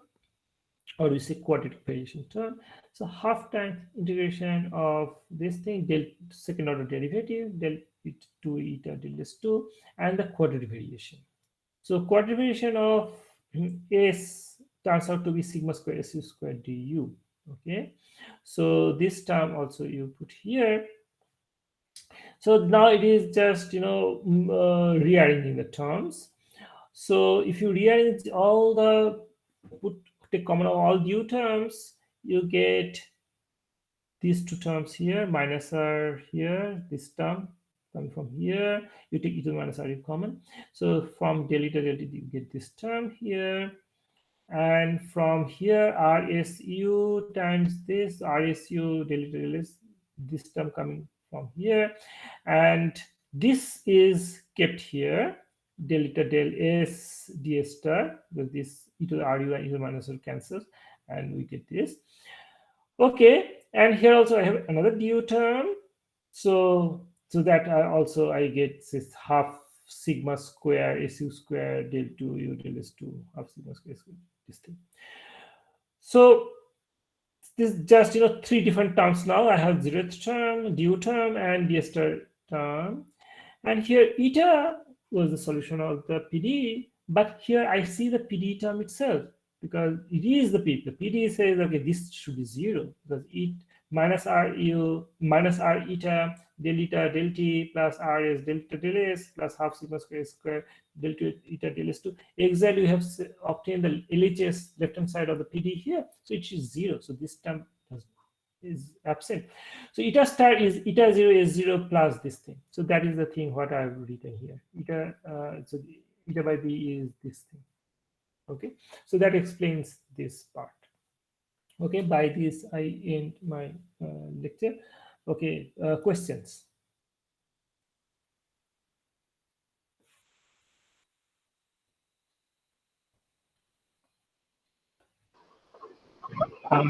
or we say quadratic variation term. So half time integration of this thing, del second order derivative, del 2 eta del s2, and the quadratic variation. So quadratic variation of s turns out to be sigma square su square du. Okay, so this term also you put here. So now it is just rearranging the terms. So if you rearrange all the take common of all due terms, you get these two terms here, minus r here, this term coming from here, you take e to the minus r common. So from del eta del t you get this term here, and from here RSU times this RSU del eta del s, this term coming from here, and this is kept here, del eta del s ds star, because this e to the ru and e to the minus r cancels, and we get this. Okay, and here also I have another du term. So that I get this half sigma square su square del 2 u del s2 half sigma square this thing. So this is just three different terms now. I have zeroth term, du term, and d star term. And here eta was the solution of the PD, but here I see the PD term itself, because it is the PD. The PD says, okay, this should be 0, because it minus r u minus r eta del t plus r is del eta del s plus half sigma square del eta del s2. Exactly, we have obtained the LHS left hand side of the PD here, so it is 0. So this term is absent. So eta star is eta 0 is 0 plus this thing. So that is the thing what I've written here. So eta by b is this thing. Okay, so that explains this part. Okay, by this I end my lecture. Okay, questions?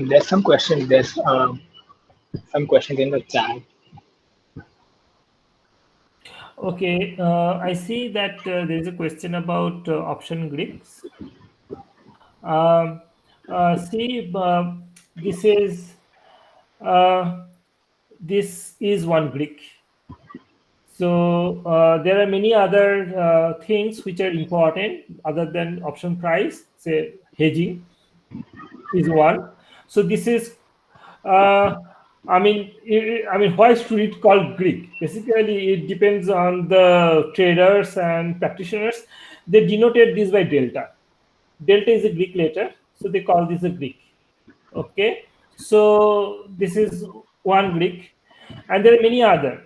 There's some questions. There's some questions in the chat. Okay, I see that there is a question about option Greeks. See, this is one Greek. So there are many other things which are important other than option price. Say hedging is one. So this is, I mean, why should it called Greek? Basically, it depends on the traders and practitioners. They denoted this by delta. Delta is a Greek letter, so they call this a Greek. Okay, so this is one Greek, and there are many other.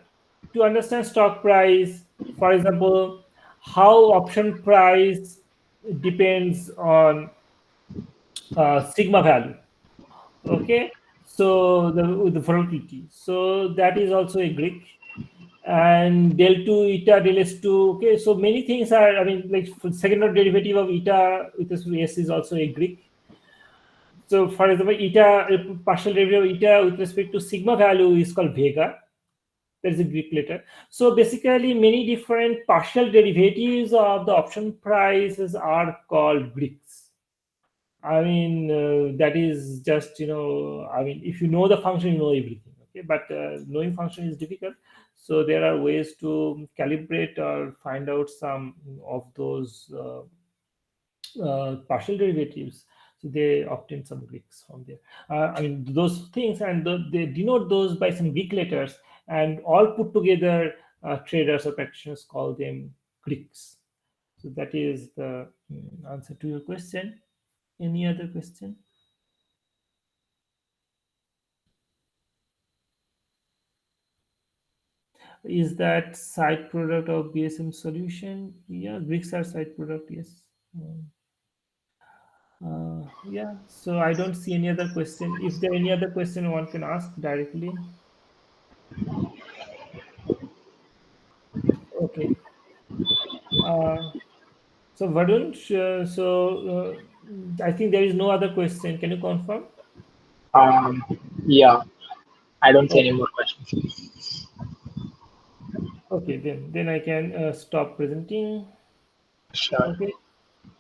To understand stock price, for example, how option price depends on sigma value. Okay, so the volatility. So that is also a Greek, and del 2 eta del s2. Okay, so many things are. I mean, like second order derivative of eta with s is also a Greek. So for example, eta partial derivative of eta with respect to sigma value is called vega. There is a Greek letter. So basically, many different partial derivatives of the option prices are called Greeks. I mean, that is just, I mean, if you know the function, you know everything. Okay, but knowing function is difficult. So there are ways to calibrate or find out some of those partial derivatives. So they obtain some Greeks from there. I mean, those things, and they denote those by some Greek letters, and all put together, traders or practitioners call them Greeks. So that is the answer to your question. Any other question? Is that side product of BSM solution? Yeah, Greeks are side product, yes. Yeah, so I don't see any other question. If there any other question, one can ask directly. Okay. So Varun, I think there is no other question. Can you confirm? Yeah, I don't see any more questions. Okay, then I can stop presenting. Sure. Okay.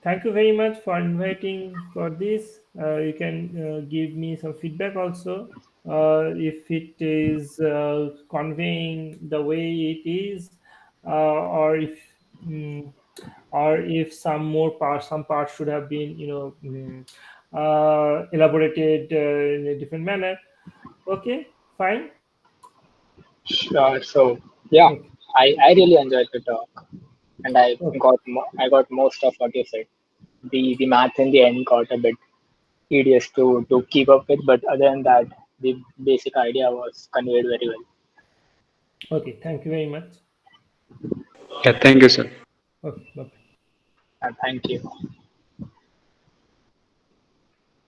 Thank you very much for inviting for this. You can give me some feedback also if it is conveying the way it is, or if some parts should have been elaborated in a different manner. Okay, fine. Sure. So Yeah, Okay. I really enjoyed the talk, and Okay. I got most of what you said. The math in the end got a bit tedious to keep up with, but other than that, the basic idea was conveyed very well. Okay. Thank you very much. Yeah, thank you, sir. Okay. Bye. And thank you.